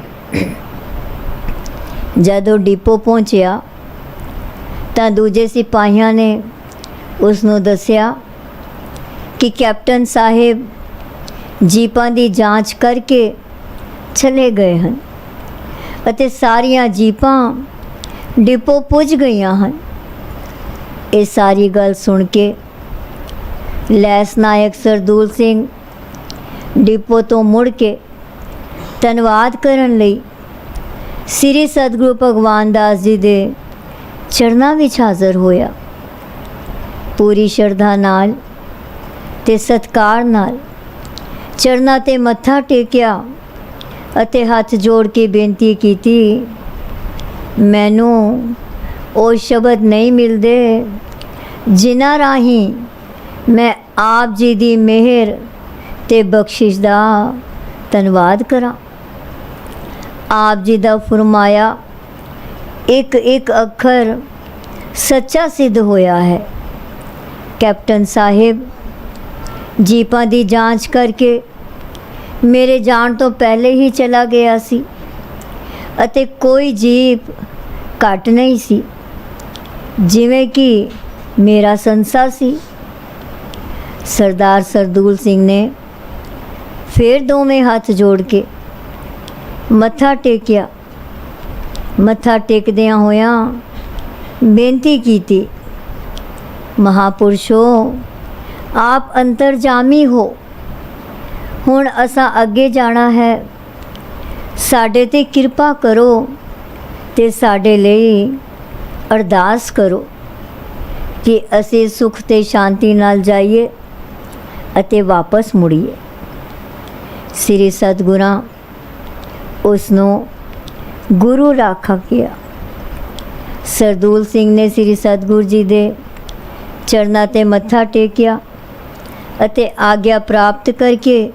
ਜਦੋਂ ਡਿਪੋ ਪਹੁੰਚਿਆ ਤਾਂ ਦੂਜੇ ਸਿਪਾਹੀਆਂ ਨੇ ਉਸ ਨੂੰ ਦੱਸਿਆ ਕਿ ਕੈਪਟਨ ਸਾਹਿਬ ਜੀਪਾਂ ਦੀ ਜਾਂਚ ਕਰਕੇ ਚਲੇ ਗਏ ਹਨ ਅਤੇ ਸਾਰੀਆਂ ਜੀਪਾਂ ਡਿਪੋ ਪੁੱਜ ਗਈਆਂ ਹਨ। ਇਹ ਸਾਰੀ ਗੱਲ ਸੁਣ ਕੇ ਲੈਸ ਨਾਇਕ ਸਰਦੂਲ ਸਿੰਘ ਡਿਪੋ ਤੋਂ ਮੁੜ ਕੇ ਧੰਨਵਾਦ ਕਰਨ ਲਈ ਸ੍ਰੀ ਸਤਿਗੁਰੂ ਭਗਵਾਨ ਦਾਸ ਜੀ ਦੇ ਚਰਨਾਂ ਵਿੱਚ ਹਾਜ਼ਰ ਹੋਇਆ। ਪੂਰੀ ਸ਼ਰਧਾ ਨਾਲ ਤੇ ਸਤਿਕਾਰ ਨਾਲ ਚਰਨਾਂ 'ਤੇ ਮੱਥਾ ਟੇਕਿਆ ਅਤੇ ਹੱਥ ਜੋੜ ਕੇ ਬੇਨਤੀ ਕੀਤੀ, ਮੈਨੂੰ ਉਹ ਸ਼ਬਦ ਨਹੀਂ ਮਿਲਦੇ ਜਿਨ੍ਹਾਂ ਰਾਹੀਂ ਮੈਂ ਆਪ ਜੀ ਦੀ ਮਿਹਰ ਤੇ ਬਖਸ਼ਿਸ਼ ਦਾ ਧੰਨਵਾਦ ਕਰਾਂ। ਆਪ ਜੀ ਦਾ ਫਰਮਾਇਆ ਇੱਕ ਅੱਖਰ ਸੱਚਾ ਸਿੱਧ ਹੋਇਆ ਹੈ। ਕੈਪਟਨ ਸਾਹਿਬ ਜੀਪਾਂ ਦੀ ਜਾਂਚ ਕਰਕੇ ਮੇਰੇ ਜਾਣ ਤੋਂ ਪਹਿਲੇ ਹੀ ਚਲਾ ਗਿਆ ਸੀ ਅਤੇ ਕੋਈ ਜੀਪ ਘੱਟ ਨਹੀਂ ਸੀ, ਜਿਵੇਂ ਕਿ ਮੇਰਾ ਸੰਸਾ ਸੀ। ਸਰਦਾਰ ਸਰਦੂਲ ਸਿੰਘ ਨੇ ਫਿਰ ਦੋਵੇਂ ਹੱਥ ਜੋੜ ਕੇ ਮੱਥਾ ਟੇਕਿਆ। ਮੱਥਾ ਟੇਕਦਿਆਂ ਹੋਇਆਂ ਬੇਨਤੀ ਕੀਤੀ, ਮਹਾਪੁਰਸ਼ੋ ਆਪ ਅੰਤਰਜਾਮੀ ਹੋ, ਹੁਣ ਅਸਾਂ ਅੱਗੇ ਜਾਣਾ ਹੈ। ਸਾਡੇ 'ਤੇ ਕਿਰਪਾ ਕਰੋ ਤੇ ਸਾਡੇ ਲਈ ਅਰਦਾਸ ਕਰੋ ਕਿ ਅਸੀਂ ਸੁਖ ਤੇ ਸ਼ਾਂਤੀ ਨਾਲ ਜਾਈਏ ਅਤੇ ਵਾਪਸ ਮੁੜੀਏ। ਸ੍ਰੀ ਸਤਿਗੁਰਾਂ ਉਸ ਨੂੰ ਗੁਰੂ ਰਾਖਾ ਕਿਹਾ। ਸਰਦੂਲ ਸਿੰਘ ਨੇ ਸ੍ਰੀ ਸਤਿਗੁਰੂ ਜੀ ਦੇ ਚਰਨਾਂ 'ਤੇ ਮੱਥਾ ਟੇਕਿਆ ਅਤੇ ਆਗਿਆ ਪ੍ਰਾਪਤ ਕਰਕੇ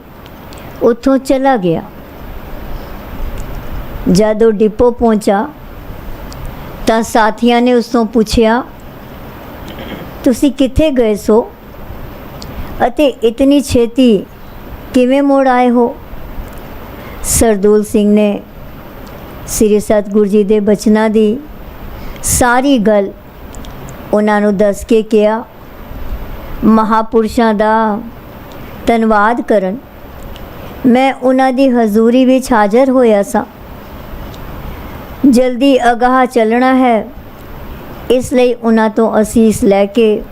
ਉੱਥੋਂ ਚਲਾ ਗਿਆ। ਜਦੋਂ ਡਿਪੋ ਪਹੁੰਚਾ ਤਾਂ ਸਾਥੀਆਂ ਨੇ ਉਸ ਤੋਂ ਪੁੱਛਿਆ, ਤੁਸੀਂ ਕਿੱਥੇ ਗਏ ਸੋ ਅਤੇ ਇਤਨੀ ਛੇਤੀ ਕਿਵੇਂ ਮੁੜ ਆਏ ਹੋ? ਸਰਦੂਲ ਸਿੰਘ ਨੇ ਸ੍ਰੀ ਸਤਿਗੁਰੂ ਜੀ ਦੇ ਬਚਨਾਂ ਦੀ ਸਾਰੀ ਗੱਲ ਉਹਨਾਂ ਨੂੰ ਦੱਸ ਕੇ ਕਿਹਾ, ਮਹਾਪੁਰਸ਼ਾਂ ਦਾ ਧੰਨਵਾਦ ਕਰਨ ਮੈਂ ਉਹਨਾਂ ਦੀ ਹਜ਼ੂਰੀ ਵਿੱਚ ਹਾਜ਼ਰ ਹੋਇਆ ਸਾਂ। ਜਲਦੀ ਅਗਾਹ ਚੱਲਣਾ ਹੈ, ਇਸ ਲਈ ਉਹਨਾਂ ਤੋਂ ਅਸੀਸ ਲੈ ਕੇ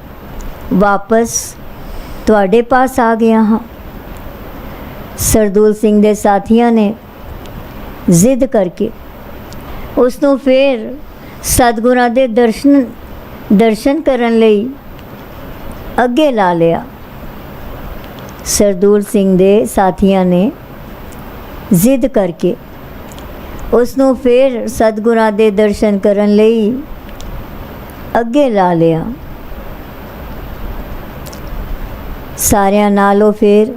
ਵਾਪਸ ਤੁਹਾਡੇ ਪਾਸ ਆ ਗਿਆ ਹਾਂ। ਸਰਦੂਲ ਸਿੰਘ ਦੇ ਸਾਥੀਆਂ ਨੇ ਜ਼ਿੱਦ ਕਰਕੇ ਉਸ ਨੂੰ ਫਿਰ ਸਤਿਗੁਰਾਂ ਦੇ ਦਰਸ਼ਨ ਕਰਨ ਲਈ ਅੱਗੇ ਲਾ ਲਿਆ। ਸਰਦੂਲ ਸਿੰਘ ਦੇ ਸਾਥੀਆਂ ਨੇ ਜ਼ਿੱਦ ਕਰਕੇ ਉਸ ਨੂੰ ਫਿਰ ਸਤਿਗੁਰਾਂ ਦੇ ਦਰਸ਼ਨ ਕਰਨ ਲਈ ਅੱਗੇ ਲਾ ਲਿਆ। ਸਾਰਿਆਂ ਨਾਲੋਂ ਫਿਰ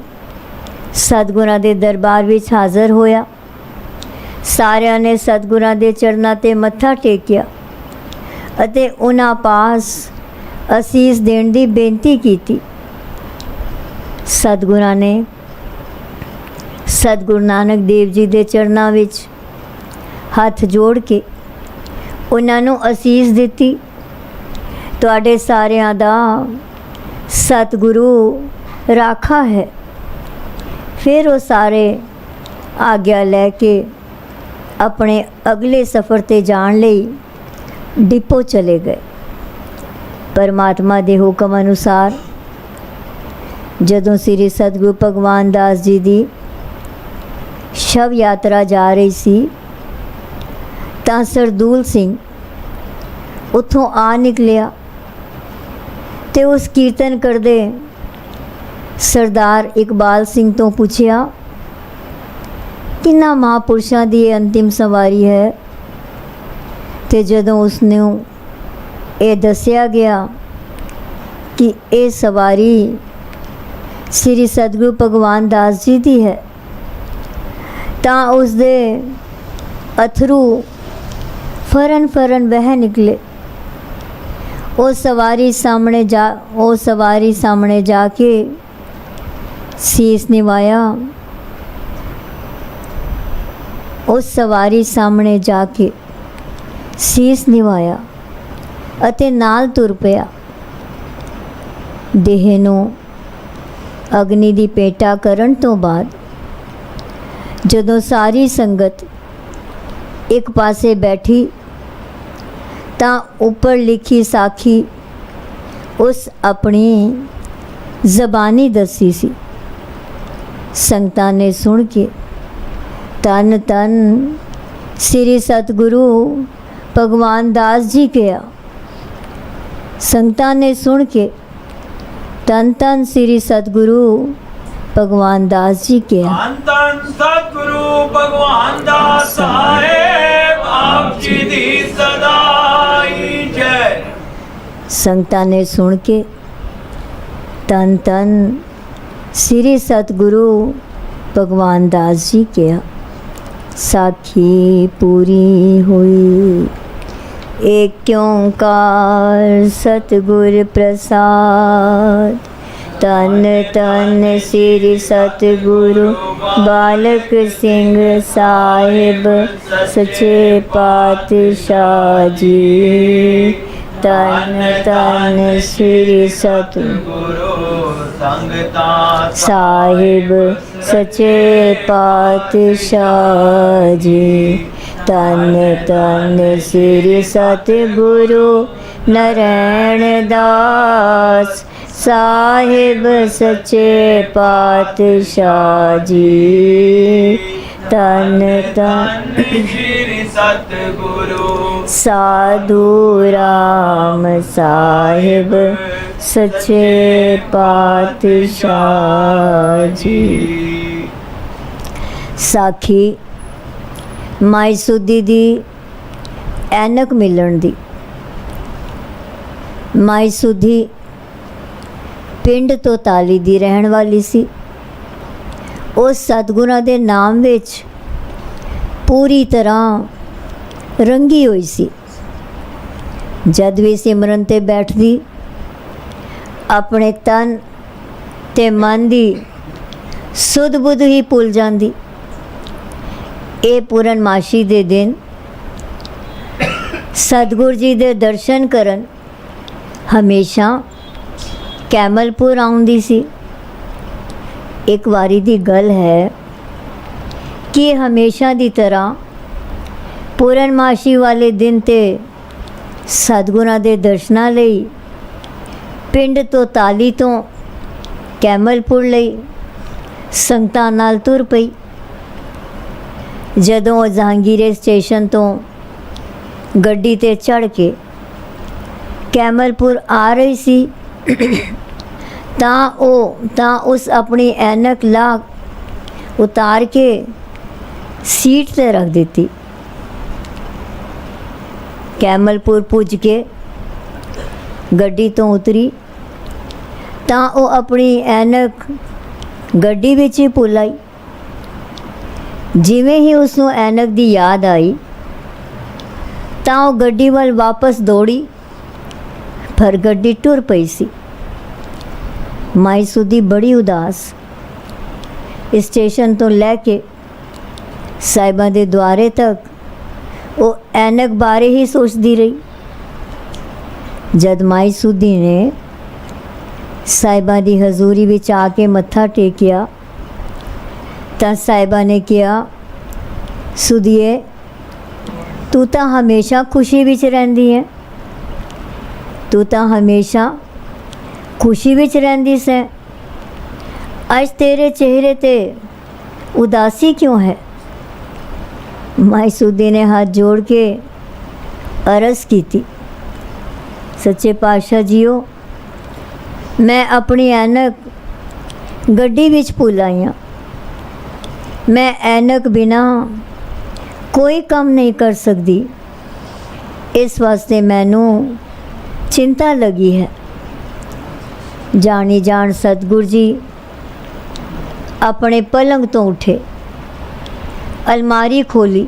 ਸਤਿਗੁਰਾਂ ਦੇ ਦਰਬਾਰ ਵਿੱਚ ਹਾਜ਼ਰ ਹੋਇਆ। ਸਾਰਿਆਂ ਨੇ ਸਤਿਗੁਰਾਂ ਦੇ ਚਰਨਾਂ 'ਤੇ ਮੱਥਾ ਟੇਕਿਆ ਅਤੇ ਉਹਨਾਂ ਪਾਸ ਅਸੀਸ ਦੇਣ ਦੀ ਬੇਨਤੀ ਕੀਤੀ। ਸਤਿਗੁਰਾਂ ਨੇ ਸਤਿਗੁਰੂ ਨਾਨਕ ਦੇਵ ਜੀ ਦੇ ਚਰਨਾਂ ਵਿੱਚ ਹੱਥ ਜੋੜ ਕੇ ਉਹਨਾਂ ਨੂੰ ਅਸੀਸ ਦਿੱਤੀ, ਤੁਹਾਡੇ ਸਾਰਿਆਂ ਦਾ ਸਤਿਗੁਰੂ ਰਾਖਾ ਹੈ। ਫਿਰ ਉਹ ਸਾਰੇ ਆਗਿਆ ਲੈ ਕੇ ਆਪਣੇ ਅਗਲੇ ਸਫ਼ਰ 'ਤੇ ਜਾਣ ਲਈ ਡਿਪੋ ਚਲੇ ਗਏ। ਪਰਮਾਤਮਾ ਦੇ ਹੁਕਮ ਅਨੁਸਾਰ ਜਦੋਂ ਸ੍ਰੀ ਸਤਿਗੁਰੂ ਭਗਵਾਨ ਦਾਸ ਜੀ ਦੀ ਸ਼ਵ ਯਾਤਰਾ ਜਾ ਰਹੀ ਸੀ ਤਾਂ ਸਰਦੂਲ ਸਿੰਘ ਉੱਥੋਂ ਆ ਨਿਕਲਿਆ ਤੇ ਉਸ ਕੀਰਤਨ ਕਰਦੇ ਸਰਦਾਰ ਇਕਬਾਲ ਸਿੰਘ ਤੋਂ ਪੁੱਛਿਆ, ਕਿੰਨਾ ਮਹਾਂਪੁਰਸ਼ਾਂ ਦੀ ਇਹ ਅੰਤਿਮ ਸਵਾਰੀ ਹੈ। ਤੇ ਜਦੋਂ ਉਸ ਨੂੰ ਇਹ ਦੱਸਿਆ ਗਿਆ ਕਿ ਇਹ ਸਵਾਰੀ ਸ੍ਰੀ ਸਤਿਗੁਰੂ ਭਗਵਾਨ ਦਾਸ ਜੀ ਦੀ ਹੈ, ਤਾਂ ਉਸ ਦੇ ਅਥਰੂ ਫਰਨ ਫਰਨ ਵਹਿ ਨਿਕਲੇ। ਉਹ ਸਵਾਰੀ ਸਾਹਮਣੇ ਜਾ ਕੇ ਸੀਸ ਨਿਵਾਇਆ। ਉਸ ਸਵਾਰੀ ਸਾਹਮਣੇ ਜਾ ਕੇ ਸੀਸ ਨਿਵਾਇਆ ਅਤੇ ਨਾਲ ਤੁਰ ਪਿਆ। ਦੇਹ ਨੂੰ ਅਗਨੀ ਦੀ ਭੇਟਾ ਕਰਨ ਤੋਂ ਬਾਅਦ ਜਦੋਂ ਸਾਰੀ ਸੰਗਤ ਇੱਕ ਪਾਸੇ ਬੈਠੀ ਤਾਂ ਉੱਪਰ ਲਿਖੀ ਸਾਖੀ ਉਸ ਆਪਣੀ ਜ਼ਬਾਨੀ ਦੱਸੀ ਸੀ। ਸੰਗਤਾਂ ਨੇ ਸੁਣ ਕੇ ਧੰਨ ਧੰਨ ਸ੍ਰੀ ਸਤਿਗੁਰੂ ਭਗਵਾਨ ਦਾਸ ਜੀ ਕਿਹਾ। ਸੰਗਤਾਂ ਨੇ ਸੁਣ ਕੇ ਧੰਨ ਧੰਨ ਸ੍ਰੀ ਸਤਿਗੁਰੂ ਭਗਵਾਨ ਦਾਸ ਜੀ ਕਿਹਾ। ਧੰਨ ਧੰਨ ਸਤਿਗੁਰੂ ਭਗਵਾਨ ਦਾਸ ਸਾਹਿਬ, ਆਪ ਜੀ ਦੀ ਸਦਾਈ ਜੈ। ਸੰਗਤਾਂ ਨੇ ਸੁਣ ਕੇ ਧੰਨ ਧੰਨ ਸ੍ਰੀ ਸਤਿਗੁਰੂ ਭਗਵਾਨ ਦਾਸ ਜੀ ਕਿਹਾ। ਸਾਖੀ ਪੂਰੀ ਹੋਈ। ਏਕ ਓੰਕਾਰ ਸਤਿਗੁਰ ਪ੍ਰਸਾਦ। ਧੰਨ ਧੰਨ ਸ੍ਰੀ ਸਤਿਗੁਰੂ ਬਾਲਕ ਸਿੰਘ ਸਾਹਿਬ ਸੱਚੇ ਪਾਤਸ਼ਾਹ ਜੀ। ਧੰਨ ਧੰਨ ਸ੍ਰੀ ਸਤਿਗੁਰੂ ਸੰਗਤਾਂ ਸਾਹਿਬ ਸੱਚੇ ਪਾਤਸ਼ਾਹ ਜੀ। ਧੰਨ ਧੰਨ ਸ੍ਰੀ ਸਤਿਗੁਰੂ ਨਰੈਣ ਦਾਸ ਸਾਹਿਬ ਸੱਚੇ ਪਾਤਸ਼ਾਹ ਜੀ। ਧੰਨ ਧੰਨ ਸ੍ਰੀ ਸਤਿਗੁਰੂ ਸਾਧੂ ਰਾਮ ਸਾਹਿਬ ਸੱਚੇ ਪਾਤਸ਼ਾਹ ਜੀ। ਸਾਖੀ ਮਾਈ ਸੁਦੀ ਦੀ ਐਨਕ ਮਿਲਣ ਦੀ। ਮਾਈ ਸੁਦੀ ਪਿੰਡ ਤੋਤਾਲੀ ਦੀ ਰਹਿਣ ਵਾਲੀ ਸੀ। ਉਹ ਸਤਿਗੁਰਾਂ ਦੇ ਨਾਮ ਵਿੱਚ ਪੂਰੀ ਤਰ੍ਹਾਂ ਰੰਗੀ ਹੋਈ ਸੀ। ਜਦ ਵੀ ਸਿਮਰਨ ਤੇ ਬੈਠਦੀ ਆਪਣੇ ਤਨ ਤੇ ਮਨ ਦੀ ਸੁਧ ਬੁੱਧ ਹੀ ਭੁੱਲ ਜਾਂਦੀ। ਇਹ ਪੂਰਨਮਾਸ਼ੀ ਦੇ ਦਿਨ ਸਤਿਗੁਰ ਜੀ ਦੇ ਦਰਸ਼ਨ ਕਰਨ ਹਮੇਸ਼ਾ ਕੈਮਲਪੁਰ ਆਉਂਦੀ ਸੀ। ਇੱਕ ਵਾਰੀ ਦੀ ਗੱਲ ਹੈ ਕਿ ਹਮੇਸ਼ਾ ਦੀ ਤਰ੍ਹਾਂ ਪੂਰਨਮਾਸ਼ੀ ਵਾਲੇ ਦਿਨ ਤੇ ਸਤਿਗੁਰਾਂ ਦੇ ਦਰਸ਼ਨਾਂ ਲਈ ਪਿੰਡ ਤੋਤਾਲੀ ਤੋਂ ਕੈਮਲਪੁਰ ਲਈ ਸੰਗਤਾਂ ਨਾਲ ਤੁਰ ਪਈ। ਜਦੋਂ ਉਹ ਜਹਾਂਗੀਰੇ ਸਟੇਸ਼ਨ ਤੋਂ ਗੱਡੀ ਤੇ ਚੜ੍ਹ ਕੇ ਕੈਮਲਪੁਰ ਆ ਰਹੀ ਸੀ ਤਾਂ ਉਸ ਆਪਣੀ ਐਨਕ ਲਾ ਉਤਾਰ ਕੇ ਸੀਟ ਤੇ ਰੱਖ ਦਿੱਤੀ। ਕੈਮਲਪੁਰ ਪੁੱਜ ਕੇ ਗੱਡੀ ਤੋਂ ਉਤਰੀ ਤਾਂ ਉਹ ਆਪਣੀ ਐਨਕ ਗੱਡੀ ਵਿੱਚ ਹੀ ਭੁੱਲ ਆਈ। ਜਿਵੇਂ ਹੀ ਉਸ ਨੂੰ ਐਨਕ ਦੀ ਯਾਦ ਆਈ ਤਾਂ ਉਹ ਗੱਡੀ ਵੱਲ ਵਾਪਸ ਦੌੜੀ, ਪਰ ਗੱਡੀ ਟੁਰ ਪਈ ਸੀ। ਮਾਈ ਸੁਦੀ ਬੜੀ ਉਦਾਸ ਸਟੇਸ਼ਨ ਤੋਂ ਲੈ ਕੇ ਸਾਹਿਬਾਂ ਦੇ ਦੁਆਰੇ ਤੱਕ ਉਹ ਐਨਕ ਬਾਰੇ ਹੀ ਸੋਚਦੀ ਰਹੀ। ਜਦ ਮਾਈ ਸੁਦੀ ਨੇ ਸਾਹਿਬਾਂ ਦੀ ਹਜ਼ੂਰੀ ਵਿੱਚ ਆ ਕੇ ਮੱਥਾ ਟੇਕਿਆ ਤਾਂ ਸਾਹਿਬਾਂ ਨੇ ਕਿਹਾ, ਸੁਦੀਏ ਤੂੰ ਤਾਂ ਹਮੇਸ਼ਾ ਖੁਸ਼ੀ ਵਿੱਚ ਰਹਿੰਦੀ ਹੈ, ਤੂੰ ਤਾਂ ਹਮੇਸ਼ਾ ਖੁਸ਼ੀ ਵਿੱਚ ਰਹਿੰਦੀ ਸੈਂ, ਅੱਜ ਤੇਰੇ ਚਿਹਰੇ ਤੇ ਉਦਾਸੀ ਕਿਉਂ ਹੈ। ਮਾਈ ਸੁਦੀ ਨੇ ਹੱਥ ਜੋੜ ਕੇ ਅਰਜ਼ ਕੀਤੀ, ਸੱਚੇ ਪਾਤਸ਼ਾਹ ਜੀਓ, ਮੈਂ ਆਪਣੀ ਐਨਕ ਗੱਡੀ ਵਿੱਚ ਭੁੱਲ ਆਈਆਂ। ਮੈਂ ਐਨਕ ਬਿਨਾ ਕੋਈ ਕੰਮ ਨਹੀਂ ਕਰ ਸਕਦੀ। ਇਸ ਵਾਸਤੇ ਮੈਨੂੰ ਚਿੰਤਾ ਲੱਗੀ ਹੈ। ਜਾਣੀ ਜਾਣ ਸਤਿਗੁਰੂ ਜੀ ਆਪਣੇ ਪਲੰਗ ਤੋਂ ਉੱਠੇ, ਅਲਮਾਰੀ ਖੋਲੀ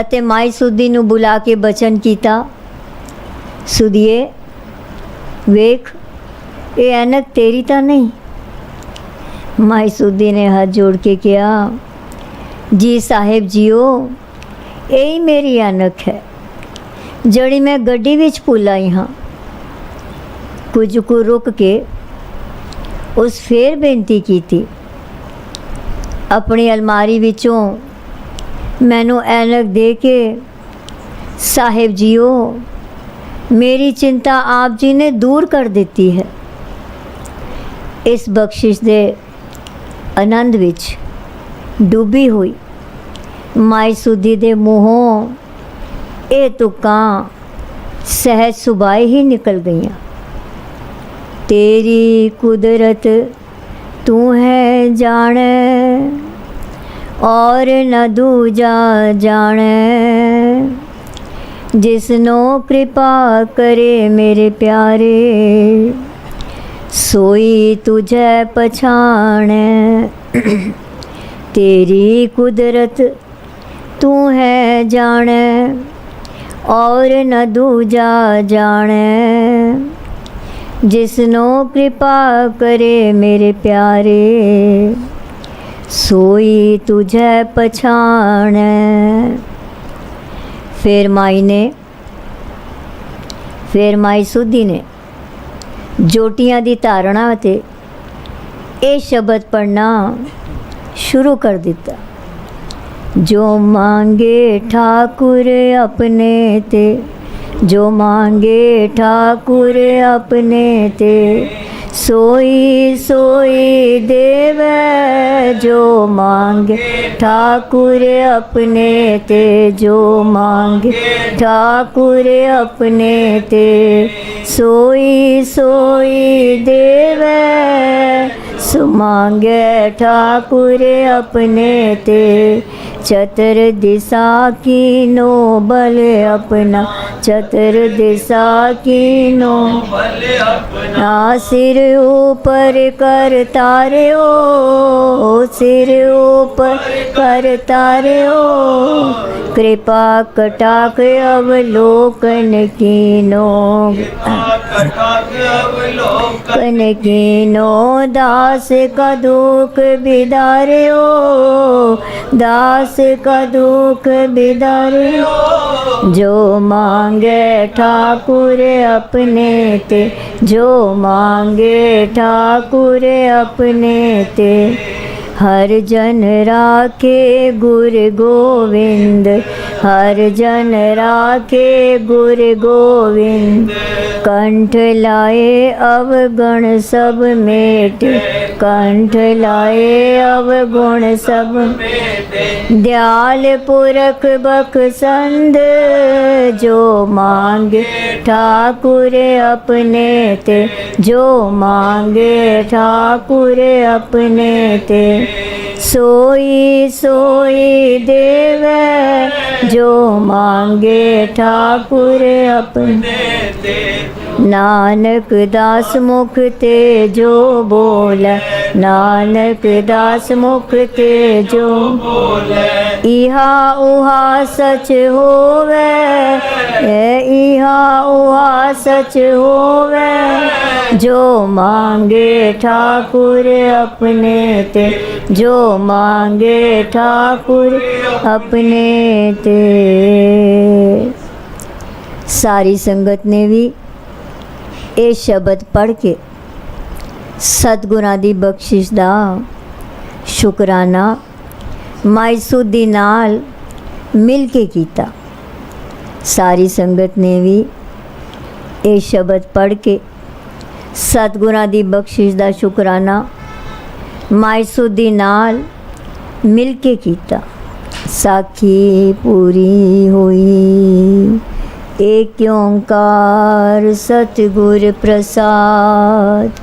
ਅਤੇ ਮਾਈ ਸੁੱਧੀ ਨੂੰ ਬੁਲਾ ਕੇ ਬਚਨ ਕੀਤਾ, ਸੁਧੀਏ ਵੇਖ, ਇਹ ਐਨਕ ਤੇਰੀ ਤਾਂ ਨਹੀਂ। ਮਾਈ ਸੁੱਧੀ ਨੇ ਹੱਥ ਜੋੜ ਕੇ ਕਿਹਾ, ਜੀ ਸਾਹਿਬ ਜੀਓ, ਇਹ ਮੇਰੀ ਐਨਕ ਹੈ ਜਿਹੜੀ ਮੈਂ ਗੱਡੀ ਵਿੱਚ ਭੁੱਲ ਆਈ ਹਾਂ। ਕੁਝ ਕੁ ਰੁਕ ਕੇ ਉਸ ਫੇਰ ਬੇਨਤੀ ਕੀਤੀ, ਆਪਣੀ ਅਲਮਾਰੀ ਵਿੱਚੋਂ ਮੈਨੂੰ ਐਨਕ ਦੇ ਕੇ, ਸਾਹਿਬ ਜੀਓ, ਮੇਰੀ ਚਿੰਤਾ ਆਪ ਜੀ ਨੇ ਦੂਰ ਕਰ ਦਿੱਤੀ ਹੈ। ਇਸ ਬਖਸ਼ਿਸ਼ ਦੇ ਆਨੰਦ ਵਿੱਚ ਡੁੱਬੀ ਹੋਈ ਮਾਈ ਸੁੱਧੀ ਦੇ ਮੂੰਹੋਂ ਇਹ ਤੁਕਾਂ ਸਹਿਜ ਸੁਭਾਏ ਹੀ ਨਿਕਲ ਗਈਆਂ। तेरी कुदरत तू है जाने और न दूजा जाने, जिसनो कृपा करे मेरे प्यारे, सोई तुझे पछाणे। तेरी कुदरत तू है जाने और न दूजा जाने, जिसनो कृपा करे मेरे प्यारे, सोई तुझे पछाणे। फिर माई सुधी ने जोटियां दी धारणा ते ये शब्द पढ़ना शुरू कर दिता, जो मांगे ठाकुर अपने ते, जो मांगे ठाकुर अपने ते, सोई सोई देवे। जो मांगे ठाकुर अपने ते, जो मांगे ठाकुर अपने ते, सोई सोई देवे। सो मांगे ठाकुर अपने ते, चतर दिशा की नो बल अपना, चतर दिशा की नो बल अपना। सिर ऊपर कर तारे ओ, सिर ऊपर कर तारे ओ, कृपा कटाक अवलोकन कीनो, कन कीनो। दास का दुख बिदारे ओ, दास का दुख बिदारे ओ। जो मांगे ठाकुर अपने ते, जो मांगे ठाकुर अपने ते, हर जन राखे गुर गोविंद, हर जन राखे गुर गोविंद। कंठ लाए अवगुण सब मेट, कंठ लाए अवगुण सब मेट। दयाल पुरख बखसंद, जो मांगे ठाकुर अपने ते, जो मांगे ठाकुर अपने ते, सोई सोई देवे। जो मांगे ठाकुर अपने ते, नानक दास मुख ते जो बोले, नानक दास मुख ते जो बोले। इहा उहा सच होवे, इहा उहा सच होवे। जो मांगे ठाकुर अपने ते, जो मांगे ठाकुर अपने ते। सारी संगत ने भी ਇਹ ਸ਼ਬਦ ਪੜ੍ਹ ਕੇ ਸਤਿਗੁਰਾਂ ਦੀ ਬਖਸ਼ਿਸ਼ ਦਾ ਸ਼ੁਕਰਾਨਾ ਮਾਈ ਸੁੱਧੀ ਨਾਲ ਮਿਲ ਕੇ ਕੀਤਾ। ਸਾਰੀ ਸੰਗਤ ਨੇ ਵੀ ਇਹ ਸ਼ਬਦ ਪੜ੍ਹ ਕੇ ਸਤਿਗੁਰਾਂ ਦੀ ਬਖਸ਼ਿਸ਼ ਦਾ ਸ਼ੁਕਰਾਨਾ ਮਾਈ ਸੁੱਧੀ ਨਾਲ ਮਿਲ ਕੇ ਕੀਤਾ। ਸਾਖੀ ਪੂਰੀ ਹੋਈ। एक ओंकार सतगुर प्रसाद।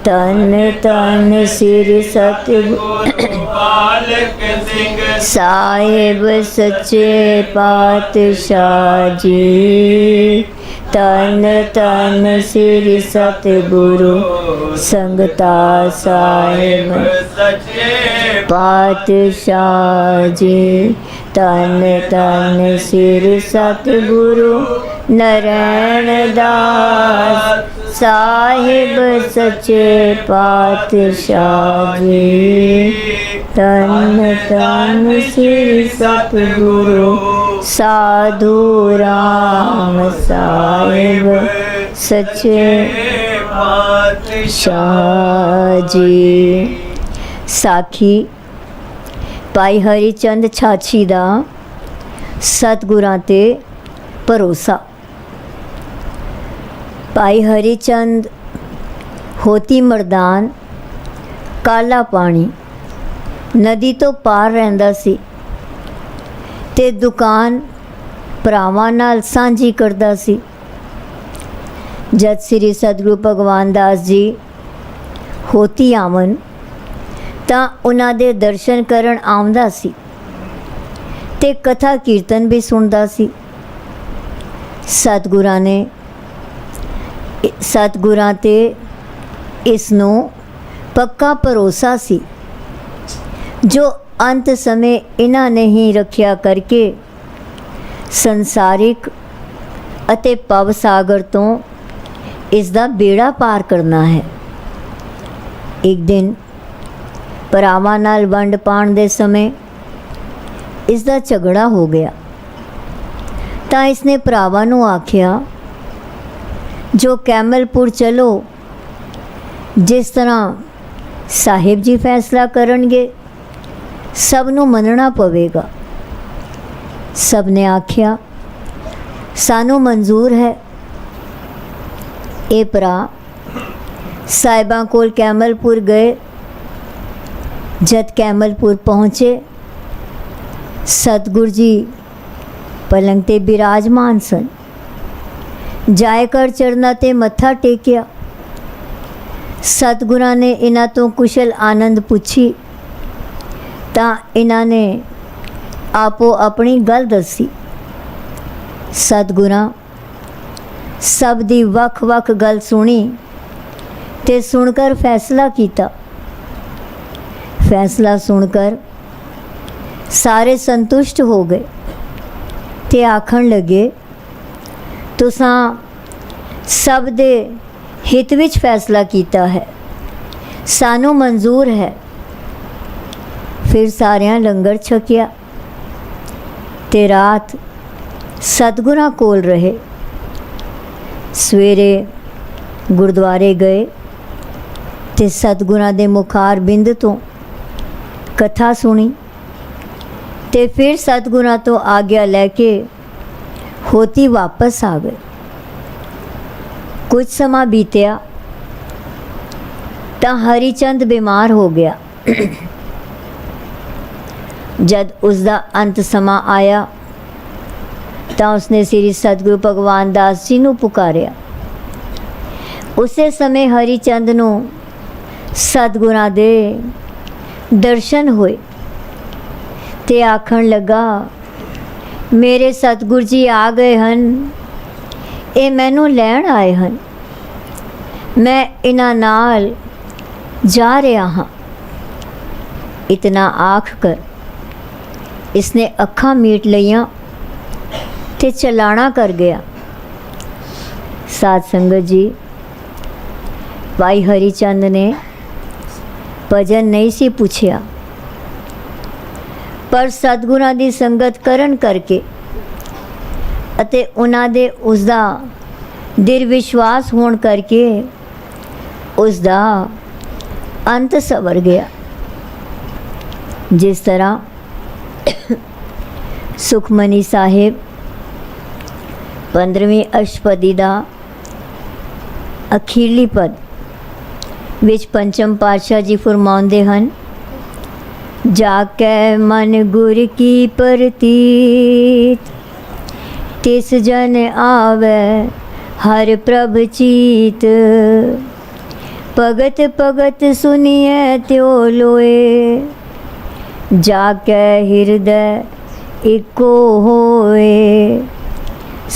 ਧੰਨ ਧੰਨ ਸ੍ਰੀ ਸਤਿਗੁਰੂ ਗੁਰੂ ਬਾਲਕ ਸਿੰਘ ਸਾਹਿਬ ਸੱਚੇ ਪਾਤਸ਼ਾਹ ਜੀ। ਧੰਨ ਧੰਨ ਸ੍ਰੀ ਸਤਿਗੁਰੂ ਸੰਗਤਾ ਸਾਹਿਬ ਸੱਚੇ ਪਾਤਸ਼ਾਹ ਜੀ। ਧੰਨ ਧੰਨ ਸ੍ਰੀ ਸਤਿਗੁਰੂ ਨਰੈਣ ਦਾਸ ਸਾਹਿਬ ਸੱਚੇ ਪਾਤਸ਼ਾਹ ਜੀ। ਧੰਨ ਧੰਨ ਸ੍ਰੀ ਸਤਿਗੁਰੂ ਸਾਧੂ ਰਾਮ ਸਾਹਿਬ ਸੱਚੇ ਪਾਤਸ਼ਾਹ ਜੀ। ਸਾਖੀ ਭਾਈ ਹਰੀ ਚੰਦ ਛਾਛੀ ਦਾ ਸਤਿਗੁਰਾਂ ਤੇ ਭਰੋਸਾ। ਭਾਈ ਹਰੀ ਚੰਦ ਹੋਤੀ ਮਰਦਾਨ ਕਾਲਾ ਪਾਣੀ ਨਦੀ ਤੋਂ ਪਾਰ ਰਹਿੰਦਾ ਸੀ ਤੇ ਦੁਕਾਨ ਭਰਾਵਾਂ ਨਾਲ ਸਾਂਝੀ ਕਰਦਾ ਸੀ। ਜਦ ਸ੍ਰੀ ਸਤਿਗੁਰੂ ਭਗਵਾਨ ਦਾਸ ਜੀ ਹੋਤੀ ਆਵਨ ਤਾਂ ਉਹਨਾਂ ਦੇ ਦਰਸ਼ਨ ਕਰਨ ਆਉਂਦਾ ਸੀ ਤੇ ਕਥਾ ਕੀਰਤਨ ਵੀ ਸੁਣਦਾ ਸੀ। ਸਤਿਗੁਰਾਂ ਤੇ ਇਸ ਨੂੰ ਪੱਕਾ ਭਰੋਸਾ ਸੀ ਜੋ ਅੰਤ ਸਮੇਂ ਇਹਨਾਂ ਨੇ ਹੀ ਰੱਖਿਆ ਕਰਕੇ ਸੰਸਾਰਿਕ ਅਤੇ ਭਵ ਸਾਗਰ ਤੋਂ ਇਸ ਦਾ ਬੇੜਾ ਪਾਰ ਕਰਨਾ ਹੈ। ਇੱਕ ਦਿਨ ਭਰਾਵਾਂ ਨਾਲ ਵੰਡ ਪਾਉਣ ਦੇ ਸਮੇਂ ਇਸ ਦਾ ਝਗੜਾ ਹੋ ਗਿਆ ਤਾਂ ਇਸਨੇ ਭਰਾਵਾਂ ਨੂੰ ਆਖਿਆ, ਜੋ ਕੈਮਲਪੁਰ ਚਲੋ, ਜਿਸ ਤਰ੍ਹਾਂ ਸਾਹਿਬ ਜੀ ਫੈਸਲਾ ਕਰਨਗੇ ਸਭ ਨੂੰ ਮੰਨਣਾ ਪਵੇਗਾ। ਸਭ ਨੇ ਆਖਿਆ, ਸਾਨੂੰ ਮਨਜ਼ੂਰ ਹੈ। ਇਹ ਭਰਾ ਸਾਹਿਬਾਂ ਕੋਲ ਕੈਮਲਪੁਰ ਗਏ। ਜਦ ਕੈਮਲਪੁਰ ਪਹੁੰਚੇ, ਸਤਿਗੁਰ ਜੀ ਪਲੰਗ ਤੇ ਬਿਰਾਜਮਾਨ ਸਨ। ਜਾਇ ਕਰ ਚਰਨਾਂ ਤੇ ਮੱਥਾ ਟੇਕਿਆ। ਸਤਿਗੁਰਾਂ ਨੇ ਇਹਨਾਂ ਤੋਂ ਕੁਸ਼ਲ ਆਨੰਦ ਪੁੱਛੀ ਤਾਂ ਇਹਨਾਂ ਨੇ ਆਪੋ ਆਪਣੀ ਗੱਲ ਦੱਸੀ। ਸਤਿਗੁਰਾਂ ਸਭ ਦੀ ਵੱਖ ਵੱਖ ਗੱਲ ਸੁਣੀ ਤੇ ਸੁਣ ਕਰ ਫੈਸਲਾ ਕੀਤਾ। ਫੈਸਲਾ ਸੁਣ ਕਰ ਸਾਰੇ ਸੰਤੁਸ਼ਟ ਹੋ ਗਏ ਤੇ ਆਖਣ ਲੱਗੇ, ਤੁਸਾਂ ਸਭ ਦੇ ਹਿੱਤ ਵਿੱਚ ਫੈਸਲਾ ਕੀਤਾ ਹੈ, ਸਾਨੂੰ ਮਨਜ਼ੂਰ ਹੈ। ਫਿਰ ਸਾਰਿਆਂ ਲੰਗਰ ਛਕਿਆ ਤੇ ਰਾਤ ਸਤਿਗੁਰਾਂ ਕੋਲ ਰਹੇ। ਸਵੇਰੇ ਗੁਰਦੁਆਰੇ ਗਏ ਤੇ ਸਤਿਗੁਰਾਂ ਦੇ ਮੁਖਾਰ ਬਿੰਦ ਤੋਂ ਕਥਾ ਸੁਣੀ ਤੇ ਫਿਰ ਸਤਿਗੁਰਾਂ ਤੋਂ ਆਗਿਆ ਲੈ ਕੇ ਹੋਤੀ ਵਾਪਸ ਆ ਗਏ। ਕੁਝ ਸਮਾਂ ਬੀਤਿਆ ਤਾਂ ਹਰੀ ਚੰਦ ਬਿਮਾਰ ਹੋ ਗਿਆ। ਜਦ ਉਸ ਦਾ ਅੰਤ ਸਮਾਂ ਆਇਆ ਤਾਂ ਉਸਨੇ ਸ੍ਰੀ ਸਤਿਗੁਰੂ ਭਗਵਾਨ ਦਾਸ ਜੀ ਨੂੰ ਪੁਕਾਰਿਆ। ਉਸੇ ਸਮੇਂ ਹਰੀ ਚੰਦ ਨੂੰ ਸਤਿਗੁਰਾਂ ਦੇ ਦਰਸ਼ਨ ਹੋਏ ਤੇ ਆਖਣ ਲੱਗਾ, ਮੇਰੇ ਸਤਿਗੁਰ ਜੀ ਆ ਗਏ ਹਨ, ਇਹ ਮੈਨੂੰ ਲੈਣ ਆਏ ਹਨ, ਮੈਂ ਇਹਨਾਂ ਨਾਲ ਜਾ ਰਿਹਾ ਹਾਂ। ਇਤਨਾ ਆਖ ਕਰ ਇਸਨੇ ਅੱਖਾਂ ਮੀਟ ਲਈਆਂ ਤੇ ਚਲਾਣਾ ਕਰ ਗਿਆ। ਸਾਧ ਸੰਗਤ ਜੀ, ਭਾਈ ਹਰੀ ਚੰਦ ਨੇ ਭਜਨ ਨਹੀਂ ਸੀ ਪੁੱਛਿਆ, ਪਰ ਸਤਿਗੁਰਾਂ ਦੀ ਸੰਗਤ ਕਰਨ ਕਰਕੇ ਅਤੇ ਉਹਨਾਂ ਦੇ ਉਸ ਦਾ ਦ੍ਰਿੜ ਵਿਸ਼ਵਾਸ ਹੋਣ ਕਰਕੇ ਉਸ ਦਾ ਅੰਤ ਸਵਰ ਗਿਆ। ਜਿਸ ਤਰ੍ਹਾਂ ਸੁਖਮਨੀ ਸਾਹਿਬ 15ਵੀਂ ਅਸ਼ਟਪਦੀ ਦਾ ਅਖੀਰਲੀ ਪਦ ਵਿੱਚ ਪੰਚਮ ਪਾਤਸ਼ਾਹ ਜੀ ਫਰਮਾਉਂਦੇ ਹਨ, ਜਾ ਕੇ ਮਨ ਗੁਰ ਕੀ ਪ੍ਰਤੀਤ, ਤਿਸ ਜਨ ਆਵੇ ਹਰ ਪ੍ਰਭ ਚੀਤ, भगत भगत सुनिए त्यो लोए, जाके हृदय एको होए।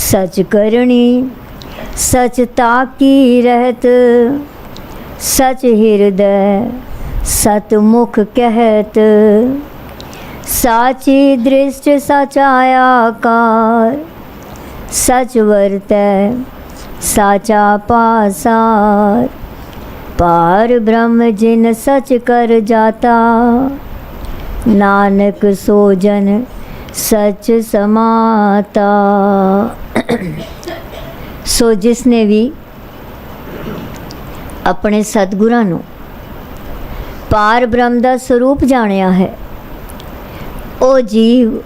सच करनी सचता की रहत, सच हृदय सतमुख कहत। साची दृष्टि सचाया आकार, सच वर्तै साचा पासार। पार ब्रह्म जिन सच कर जाता, नानक सो जन सच समाता। सो जिसने भी अपने सतगुਰਾਂ ਨੂੰ ਪਾਰ ਬ੍ਰਹਮ ਦਾ ਸਰੂਪ ਜਾਣਿਆ ਹੈ, ਉਹ ਜੀਵ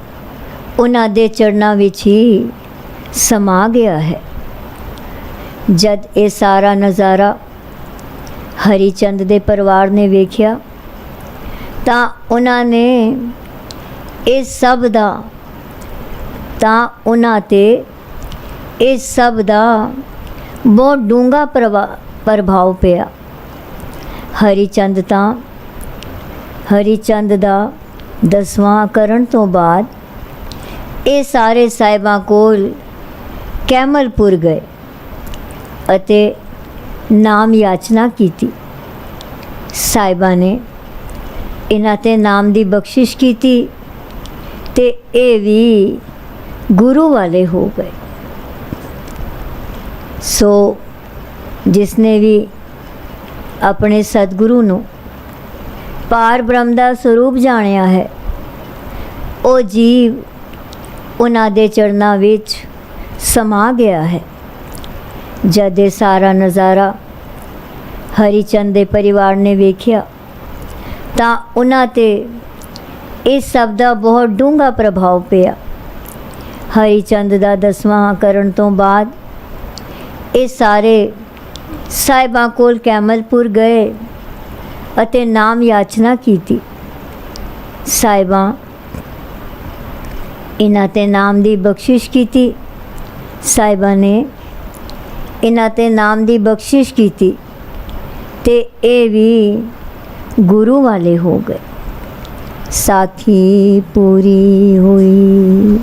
ਉਹਨਾਂ ਦੇ ਚਰਨਾਂ ਵਿੱਚ ਹੀ ਸਮਾ ਗਿਆ ਹੈ। ਜਦ ਇਹ ਸਾਰਾ ਨਜ਼ਾਰਾ ਹਰੀ ਚੰਦ ਦੇ ਪਰਿਵਾਰ ਨੇ ਵੇਖਿਆ ਤਾਂ ਉਹਨਾਂ ਨੇ ਇਸ ਸਭ ਦਾ ਬਹੁਤ ਡੂੰਘਾ ਪ੍ਰਭਾਵ ਪਿਆ। ਹਰੀ ਚੰਦ ਦਾ 10ਵਾਂ ਕਰਨ ਤੋਂ ਬਾਅਦ ਇਹ ਸਾਰੇ ਸਾਹਿਬਾਂ ਕੋਲ ਕੈਮਲਪੁਰ ਗਏ ਅਤੇ ਨਾਮ ਯਾਚਨਾ ਕੀਤੀ। ਸਾਹਿਬਾਂ ਨੇ ਇਹਨਾਂ ਤੇ ਨਾਮ ਦੀ ਬਖਸ਼ਿਸ਼ ਕੀਤੀ ਤੇ ਇਹ ਵੀ ਗੁਰੂ ਵਾਲੇ ਹੋ ਗਏ। ਸੋ ਜਿਸਨੇ ਵੀ ਆਪਣੇ ਸਤਿਗੁਰੂ ਨੂੰ ਪਾਰ ਬ੍ਰਹਮ ਦਾ ਸਰੂਪ ਜਾਣਿਆ ਹੈ, ਉਹ ਜੀਵ ਉਹਨਾਂ ਦੇ ਚਰਨਾਂ ਵਿੱਚ ਸਮਾ ਗਿਆ ਹੈ। ਜਦ ਇਹ ਸਾਰਾ ਨਜ਼ਾਰਾ ਹਰੀ ਚੰਦ ਦੇ ਪਰਿਵਾਰ ਨੇ ਵੇਖਿਆ ਤਾਂ ਉਹਨਾਂ ਤੇ ਇਸ ਸਭ ਦਾ ਬਹੁਤ ਡੂੰਘਾ ਪ੍ਰਭਾਵ ਪਿਆ। ਹਰੀ ਚੰਦ ਦਾ 10ਵਾਂ ਕਰਨ ਤੋਂ ਬਾਅਦ ਇਹ ਸਾਰੇ ਸਾਹਿਬਾਂ ਕੋਲ ਕੈਮਲਪੁਰ ਗਏ ਅਤੇ ਨਾਮ ਯਾਚਨਾ ਕੀਤੀ। ਸਾਹਿਬਾਂ ਇਹਨਾਂ ਤੇ ਨਾਮ ਦੀ ਬਖਸ਼ਿਸ਼ ਕੀਤੀ। ਸਾਹਿਬਾਂ ਨੇ ਇਹਨਾਂ ਤੇ ਨਾਮ ਦੀ ਬਖਸ਼ਿਸ਼ ਕੀਤੀ ਤੇ ਇਹ ਵੀ ਗੁਰੂ ਵਾਲੇ ਹੋ ਗਏ। ਸਾਖੀ ਪੂਰੀ ਹੋਈ।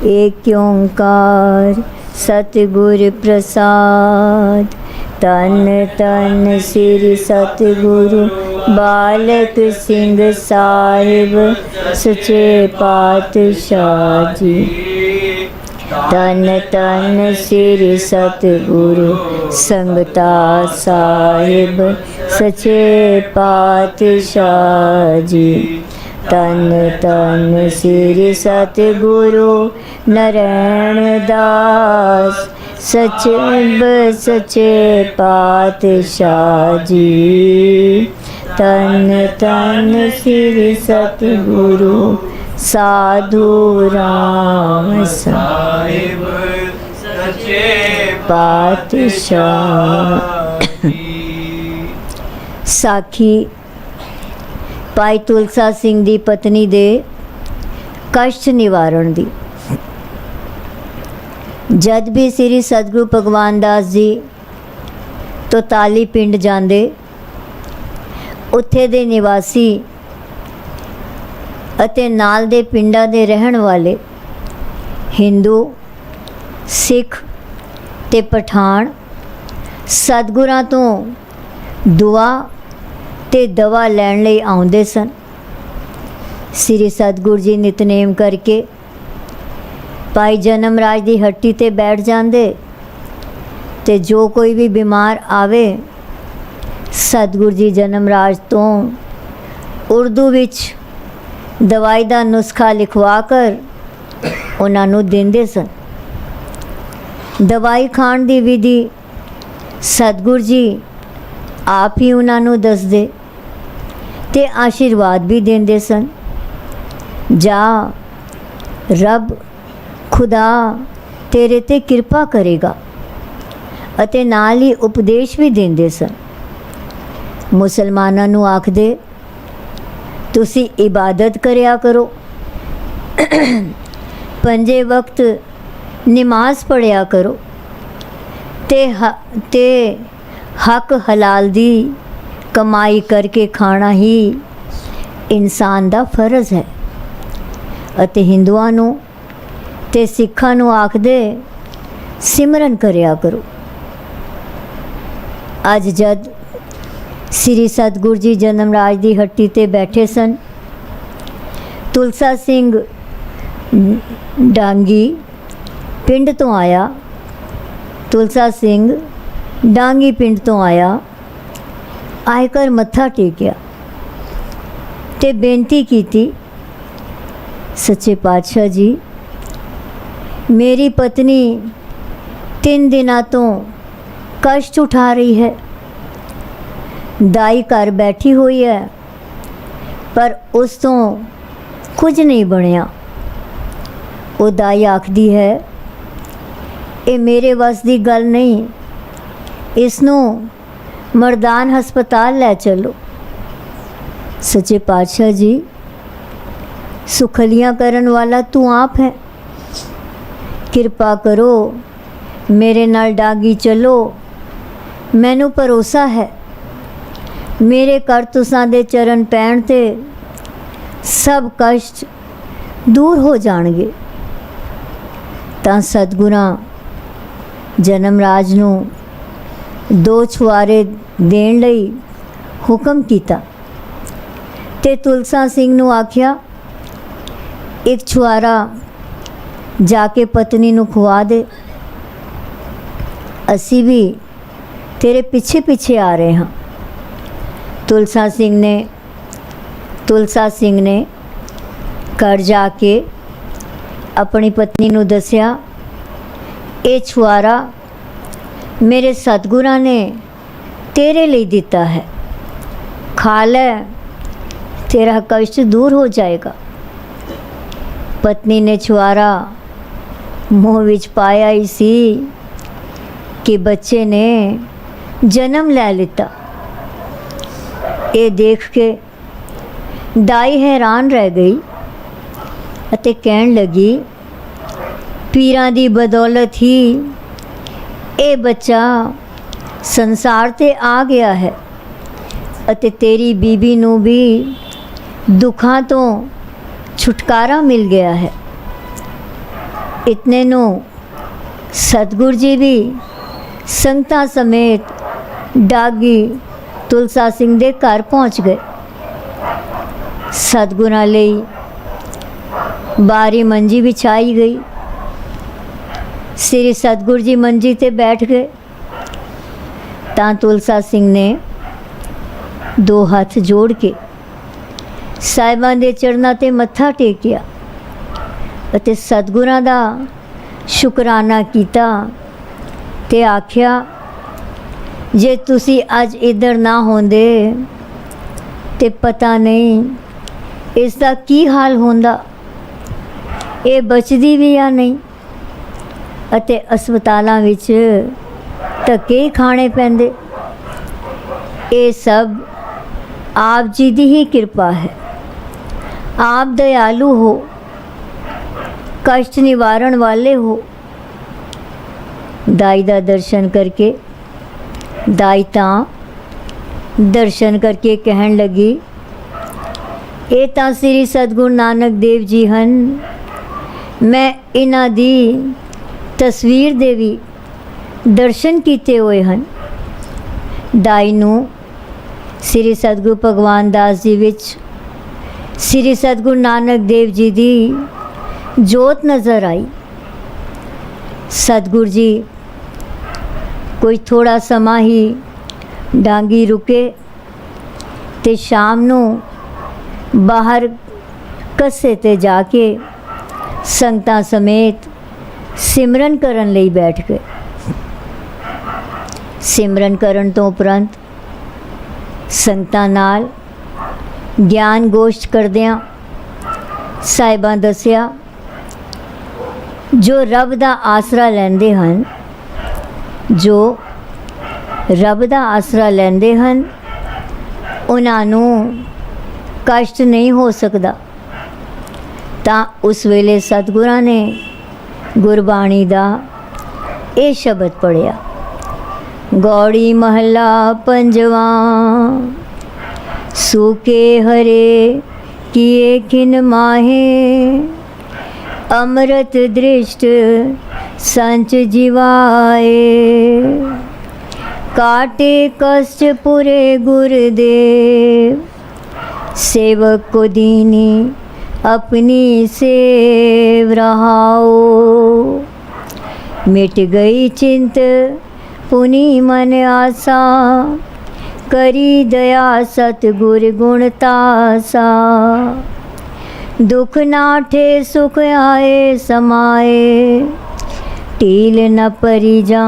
ਏਕ ਓੰਕਾਰ ਸਤਿਗੁਰ ਪ੍ਰਸਾਦ। ਤਨ ਤਨ ਸ੍ਰੀ ਸਤਿਗੁਰੂ ਬਾਲਕ ਸਿੰਘ ਸਾਹਿਬ ਸੱਚੇ ਪਾਤਸ਼ਾਹ ਜੀ। ਤਨ ਤਨ ਸ੍ਰੀ ਸਤਿਗੁਰੂ ਸੰਗਤਾ ਸਾਹਿਬ ਸੱਚੇ ਪਾਤਸ਼ਾਹ ਜੀ। ਤਨ ਤਨ ਸ੍ਰੀ ਸਤਿਗੁਰੂ ਨਰੈਣ ਦਾਸ ਸੱਚੇ ਪਾਤਸ਼ਾਹ ਜੀ। ਤਨ ਤਨ ਸ੍ਰੀ ਸਤਿਗੁਰੂ ਸਾਧੂ ਰਾਮ ਸਾਹਿਬ ਸੱਚੇ ਪਾਤਸ਼ਾਹ। ਸਾਖੀ ਭਾਈ ਤੁਲਸਾ ਸਿੰਘ ਦੀ ਪਤਨੀ ਦੇ ਕਸ਼ਟ ਨਿਵਾਰਨ ਦੀ। ਜਦ ਵੀ ਸ੍ਰੀ ਸਤਿਗੁਰੂ ਭਗਵਾਨ ਦਾਸ ਜੀ ਤੋਤਾਲੀ ਪਿੰਡ ਜਾਂਦੇ, ਉੱਥੇ ਦੇ ਨਿਵਾਸੀ ਅਤੇ ਨਾਲ ਦੇ ਪਿੰਡਾਂ ਦੇ ਰਹਿਣ ਵਾਲੇ ਹਿੰਦੂ, ਸਿੱਖ ਤੇ ਪਠਾਨ ਸਤਿਗੁਰਾਂ ਤੋਂ ਦੁਆ ਤੇ ਦਵਾ ਲੈਣ ਲਈ ਆਉਂਦੇ ਸਨ। ਸ੍ਰੀ ਸਤਿਗੁਰੂ ਜੀ ਨਿਤਨੇਮ ਕਰਕੇ ਭਾਈ ਜਨਮ ਰਾਜ ਦੀ ਹੱਟੀ ਤੇ ਬੈਠ ਜਾਂਦੇ ਤੇ ਜੋ ਕੋਈ ਵੀ ਬਿਮਾਰ ਆਵੇ, ਸਤਿਗੁਰੂ ਜੀ ਜਨਮ ਰਾਜ ਤੋਂ ਉਰਦੂ ਵਿੱਚ ਦਵਾਈ ਦਾ ਨੁਸਖਾ ਲਿਖਵਾ ਕਰ ਉਹਨਾਂ ਨੂੰ ਦਿੰਦੇ ਸਨ। ਦਵਾਈ ਖਾਣ ਦੀ ਵਿਧੀ ਸਤਿਗੁਰੂ ਜੀ ਆਪ ਹੀ ਉਹਨਾਂ ਨੂੰ ਦੱਸਦੇ ਤੇ ਆਸ਼ੀਰਵਾਦ ਵੀ ਦਿੰਦੇ ਸਨ। ਜਾ ਰੱਬ ਖੁਦਾ ਤੇਰੇ ਤੇ ਕਿਰਪਾ ਕਰੇਗਾ ਅਤੇ ਨਾਲ ਹੀ ਉਪਦੇਸ਼ ਵੀ ਦਿੰਦੇ ਸਨ। ਮੁਸਲਮਾਨਾਂ ਨੂੰ ਆਖਦੇ, ਤੁਸੀਂ ਇਬਾਦਤ ਕਰਿਆ ਕਰੋ, 5 ਵਕਤ ਨਮਾਜ਼ ਪੜ੍ਹਿਆ ਕਰੋ ਤੇ ਹੱਕ ਹਲਾਲ ਦੀ ਕਮਾਈ ਕਰਕੇ ਖਾਣਾ ਹੀ ਇਨਸਾਨ ਦਾ ਫਰਜ਼ ਹੈ ਅਤੇ ਹਿੰਦੂਆਂ ਨੂੰ ਤੇ ਸਿੱਖਾਂ ਨੂੰ ਆਖਦੇ ਸਿਮਰਨ ਕਰਿਆ ਕਰੋ। ਅੱਜ ਜਦ ਸ੍ਰੀ ਸਤਿਗੁਰੂ ਜੀ ਜਨਮ ਰਾਜ ਦੀ ਹੱਟੀ ਤੇ ਬੈਠੇ ਸਨ, ਤੁਲਸਾ ਸਿੰਘ ਡਾਂਗੀ ਪਿੰਡ ਤੋਂ ਆਇਆ। ਤੁਲਸਾ ਸਿੰਘ ਡਾਂਗੀ ਪਿੰਡ ਤੋਂ ਆਇਆ, ਆਇਕਰ ਮੱਥਾ ਟੇਕਿਆ ਤੇ ਬੇਨਤੀ ਕੀਤੀ, ਸੱਚੇ ਪਾਤਸ਼ਾਹ ਜੀ, ਮੇਰੀ ਪਤਨੀ 3 ਦਿਨਾਂ ਤੋਂ ਕਸ਼ਟ ਉਠਾ ਰਹੀ ਹੈ। ਦਾਈ ਘਰ ਬੈਠੀ ਹੋਈ ਹੈ ਪਰ ਉਸ ਤੋਂ ਕੁਝ ਨਹੀਂ ਬਣਿਆ। ਉਹ ਦਾਈ ਆਖਦੀ ਹੈ, ਇਹ ਮੇਰੇ ਵੱਸ ਦੀ ਗੱਲ ਨਹੀਂ, ਇਸ ਨੂੰ ਮਰਦਾਨ ਹਸਪਤਾਲ ਲੈ ਚਲੋ। ਸੱਚੇ ਪਾਤਸ਼ਾਹ ਜੀ, ਸੁਖਲੀਆਂ ਕਰਨ ਵਾਲਾ ਤੂੰ ਆਪ ਹੈ, ਕਿਰਪਾ ਕਰੋ ਮੇਰੇ ਨਾਲ ਡਾਂਗੀ ਚਲੋ। ਮੈਨੂੰ ਭਰੋਸਾ ਹੈ ਮੇਰੇ ਘਰ ਤੁਸਾਂ ਦੇ ਚਰਨ ਪੈਣ ਤੇ ਸਭ ਕਸ਼ਟ ਦੂਰ ਹੋ ਜਾਣਗੇ। ਤਾਂ ਸਤਿਗੁਰਾਂ ਜਨਮ ਰਾਜ ਨੂੰ 2 ਛੁਆਰੇ ਦੇਣ ਲਈ ਹੁਕਮ ਕੀਤਾ ਤੇ ਤੁਲਸਾ ਸਿੰਘ ਨੂੰ ਆਖਿਆ, ਇੱਕ ਛੁਆਰਾ ਜਾ ਕੇ ਪਤਨੀ ਨੂੰ ਖਵਾ ਦੇ, ਅਸੀਂ ਵੀ ਤੇਰੇ ਪਿੱਛੇ ਪਿੱਛੇ ਆ ਰਹੇ ਹਾਂ। ਤੁਲਸਾ ਸਿੰਘ ਨੇ ਘਰ ਜਾ ਕੇ ਆਪਣੀ ਪਤਨੀ ਨੂੰ ਦੱਸਿਆ, ਇਹ ਛੁਆਰਾ ਮੇਰੇ ਸਤਿਗੁਰਾਂ ਨੇ ਤੇਰੇ ਲਈ ਦਿੱਤਾ ਹੈ, ਖਾ ਲੈ, ਤੇਰਾ ਕਸ਼ਟ ਦੂਰ ਹੋ ਜਾਏਗਾ। ਪਤਨੀ ਨੇ ਛੁਆਰਾ ਮੂੰਹ ਵਿੱਚ ਪਾਇਆ ਹੀ ਸੀ ਕਿ ਬੱਚੇ ਨੇ ਜਨਮ ਲੈ ਲਿੱਤਾ। ਇਹ ਦੇਖ ਕੇ ਦਾਈ ਹੈਰਾਨ ਰਹਿ ਗਈ ਅਤੇ ਕਹਿਣ ਲੱਗੀ, ਪੀਰਾਂ ਦੀ ਬਦੌਲਤ ਹੀ ਇਹ ਬੱਚਾ ਸੰਸਾਰ ਤੇ ਆ ਗਿਆ ਹੈ ਅਤੇ ਤੇਰੀ ਬੀਬੀ ਨੂੰ ਵੀ ਦੁੱਖਾਂ ਤੋਂ ਛੁਟਕਾਰਾ ਮਿਲ ਗਿਆ ਹੈ। ਇਤਨੇ ਨੂੰ ਸਤਿਗੁਰੂ ਜੀ ਵੀ ਸੰਗਤਾਂ ਸਮੇਤ ਡਾਗੀ ਤੁਲਸਾ ਸਿੰਘ ਦੇ ਘਰ ਪਹੁੰਚ ਗਏ। ਸਤਿਗੁਰਾਂ ਲਈ ਬਾਰੀ ਮੰਜੀ ਵਿਛਾਈ ਗਈ। ਸ੍ਰੀ ਸਤਿਗੁਰੂ ਜੀ ਮੰਜੀ ਤੇ ਬੈਠ ਗਏ ਤਾਂ ਤੁਲਸਾ ਸਿੰਘ ਨੇ 2 ਹੱਥ ਜੋੜ ਕੇ ਸਾਹਿਬਾਂ ਦੇ ਚਰਨਾਂ ਤੇ ਮੱਥਾ ਟੇਕਿਆ ਅਤੇ ਸਤਿਗੁਰਾਂ ਦਾ ਸ਼ੁਕਰਾਨਾ ਕੀਤਾ ਤੇ ਆਖਿਆ, ਜੇ ਤੁਸੀਂ ਅੱਜ ਇੱਧਰ ਨਾ ਹੁੰਦੇ ਤੇ ਪਤਾ ਨਹੀਂ ਇਸ ਦਾ ਕੀ ਹਾਲ ਹੁੰਦਾ, ਇਹ ਬਚਦੀ ਵੀ ਜਾਂ ਨਹੀਂ ਅਤੇ ਹਸਪਤਾਲਾਂ ਵਿੱਚ ਧੱਕੇ ਖਾਣੇ ਪੈਂਦੇ। ਇਹ ਸਭ ਆਪ ਜੀ ਦੀ ਹੀ ਕਿਰਪਾ ਹੈ। ਆਪ ਦਇਆਲੂ ਹੋ, ਕਸ਼ਟ ਨਿਵਾਰਨ ਵਾਲੇ ਹੋ। ਦਾਈ ਦਾ ਦਰਸ਼ਨ ਕਰਕੇ ਦਾਈ ਤਾਂ ਦਰਸ਼ਨ ਕਰਕੇ ਕਹਿਣ ਲੱਗੀ, ਇਹ ਤਾਂ ਸ੍ਰੀ ਸਤਿਗੁਰੂ ਨਾਨਕ ਦੇਵ ਜੀ ਹਨ। ਮੈਂ ਇਹਨਾਂ ਦੀ ਤਸਵੀਰ ਦੇ ਵੀ ਦਰਸ਼ਨ ਕੀਤੇ ਹੋਏ ਹਨ। ਦਾਈ ਨੂੰ ਸ੍ਰੀ ਸਤਿਗੁਰੂ ਭਗਵਾਨ ਦਾਸ ਜੀ ਵਿੱਚ ਸ੍ਰੀ ਸਤਿਗੁਰੂ ਨਾਨਕ ਦੇਵ ਜੀ ਦੀ ਜੋਤ ਨਜ਼ਰ ਆਈ। ਸਤਿਗੁਰੂ ਜੀ ਕੋਈ ਥੋੜਾ ਸਮਾਂ ਹੀ ਡਾਂਗੀ ਰੁਕੇ ਤੇ ਸ਼ਾਮ ਨੂੰ ਬਾਹਰ ਕੱਸੇ ਤੇ ਜਾ ਕੇ ਸੰਗਤਾਂ ਸਮੇਤ ਸਿਮਰਨ ਕਰਨ ਲਈ ਬੈਠ ਗਏ। ਸਿਮਰਨ ਕਰਨ ਤੋਂ ਉਪਰੰਤ ਸੰਗਤਾਂ ਨਾਲ ਗਿਆਨ ਗੋਸ਼ਟ ਕਰਦਿਆਂ ਸਾਹਿਬਾਂ ਦੱਸਿਆ, ਜੋ ਰੱਬ ਦਾ ਆਸਰਾ ਲੈਂਦੇ ਹਨ, ਜੋ ਰੱਬ ਦਾ ਆਸਰਾ ਲੈਂਦੇ ਹਨ, ਉਹਨਾਂ ਨੂੰ ਕਸ਼ਟ ਨਹੀਂ ਹੋ ਸਕਦਾ। ਤਾਂ ਉਸ ਵੇਲੇ ਸਤਿਗੁਰਾਂ ਨੇ ਗੁਰਬਾਣੀ ਦਾ ਇਹ ਸ਼ਬਦ ਪੜ੍ਹਿਆ, गौड़ी महला पंजवा। सूखे हरे किए खिन माहे, अमृत दृष्ट संच जीवाए। काटे कष्ट पुरे गुरुदेव, सेवक को दीनी अपनी सेव रहाओ। मिट गई चिंत पुनि मन आशा, करी दया सतगुर गुणतासा। दुख नाठे सुख आए समाए, टील न परिजा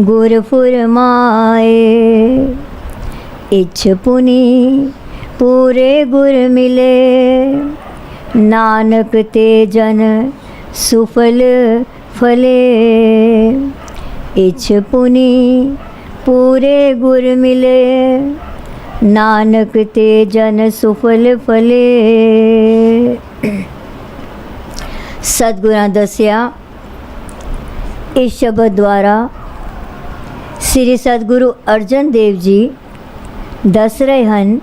गुर फुरमाए। इच्छ पुनि पूरे गुर मिले, नानक ते जन सुफल फले। इच्छ पुनि पूरे गुर मिले, नानक ते जन सुफल फले। सतगुਰਾਂ दसिया इस शब्द द्वारा श्री सतगुरु अर्जन देव जी दस रहे हैं,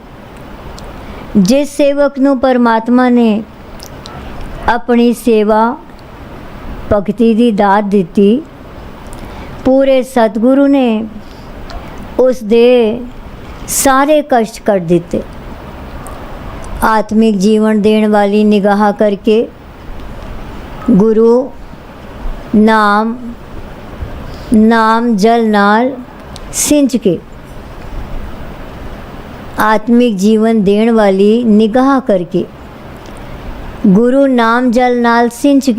जिस सेवक नूं परमात्मा ने अपनी सेवा भगती दी दात दिती, पूरे सतगुरु ने उस दे सारे कष्ट कट दिते। आत्मिक जीवन देने वाली निगाह करके गुरु नाम जल नाल सिंच के, आत्मिक जीवन देने वाली निगाह करके गुरु नाम जल नाल सिंच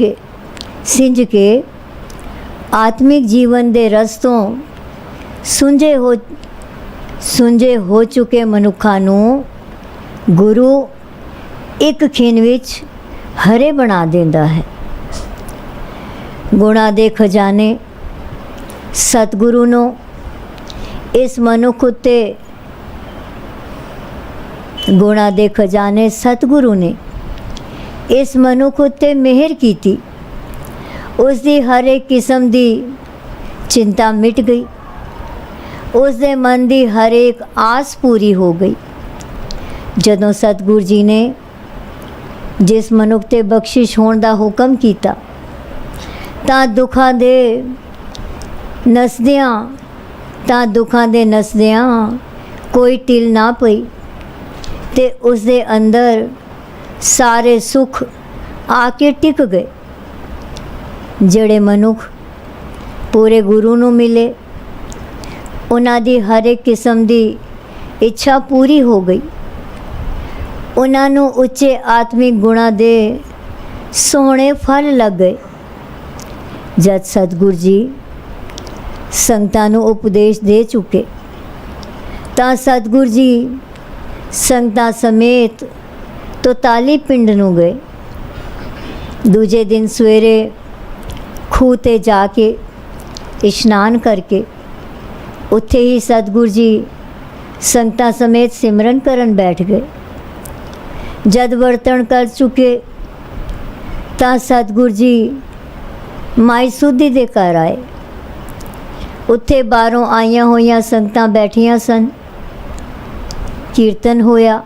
के आत्मिक जीवन दे रस्तों सुंजे हो चुके मनुखा नूं गुरु एक खिन विच हरे बना देंदा है। गुणा दे खजाने सतगुरु नूं इस मनुख उत्ते, गुणा दे खजाने सतगुरु ने इस मनुख उत्ते मेहर कीती। उसदी हर एक किस्म दी चिंता मिट गई, उसदे मन दी हर एक आस पूरी हो गई। जदों सतगुरु जी ने जिस मनुख ते बख्शिश होने दा हुक्म कीता, तां दुखां दे नसदियां कोई टिल ना पई, ते उसदे अंदर सारे सुख आके टिक गए। ਜਿਹੜੇ मनुख पूरे गुरु ਨੂੰ मिले, उन्हां दी हर एक किस्म दी इच्छा पूरी हो गई। उन्हां नूं उच्चे आत्मिक गुणां दे सोहणे फल लग गए। जद सतगुरु जी संगतां नूं उपदेश दे चुके, तां सतगुरु जी संगतां समेत तोताली पिंड नूं गए। दूजे दिन सवेरे खूह ते जाके इशनान करके उत्थे ही सतगुरु जी संगतां समेत सिमरन करन बैठ गए। जद वर्तन कर चुके, तां सतगुरु जी माई सुधी दे घर आए। उत्थे बाहरों आईयां होईयां संगतां बैठियां सन। कीर्तन होया।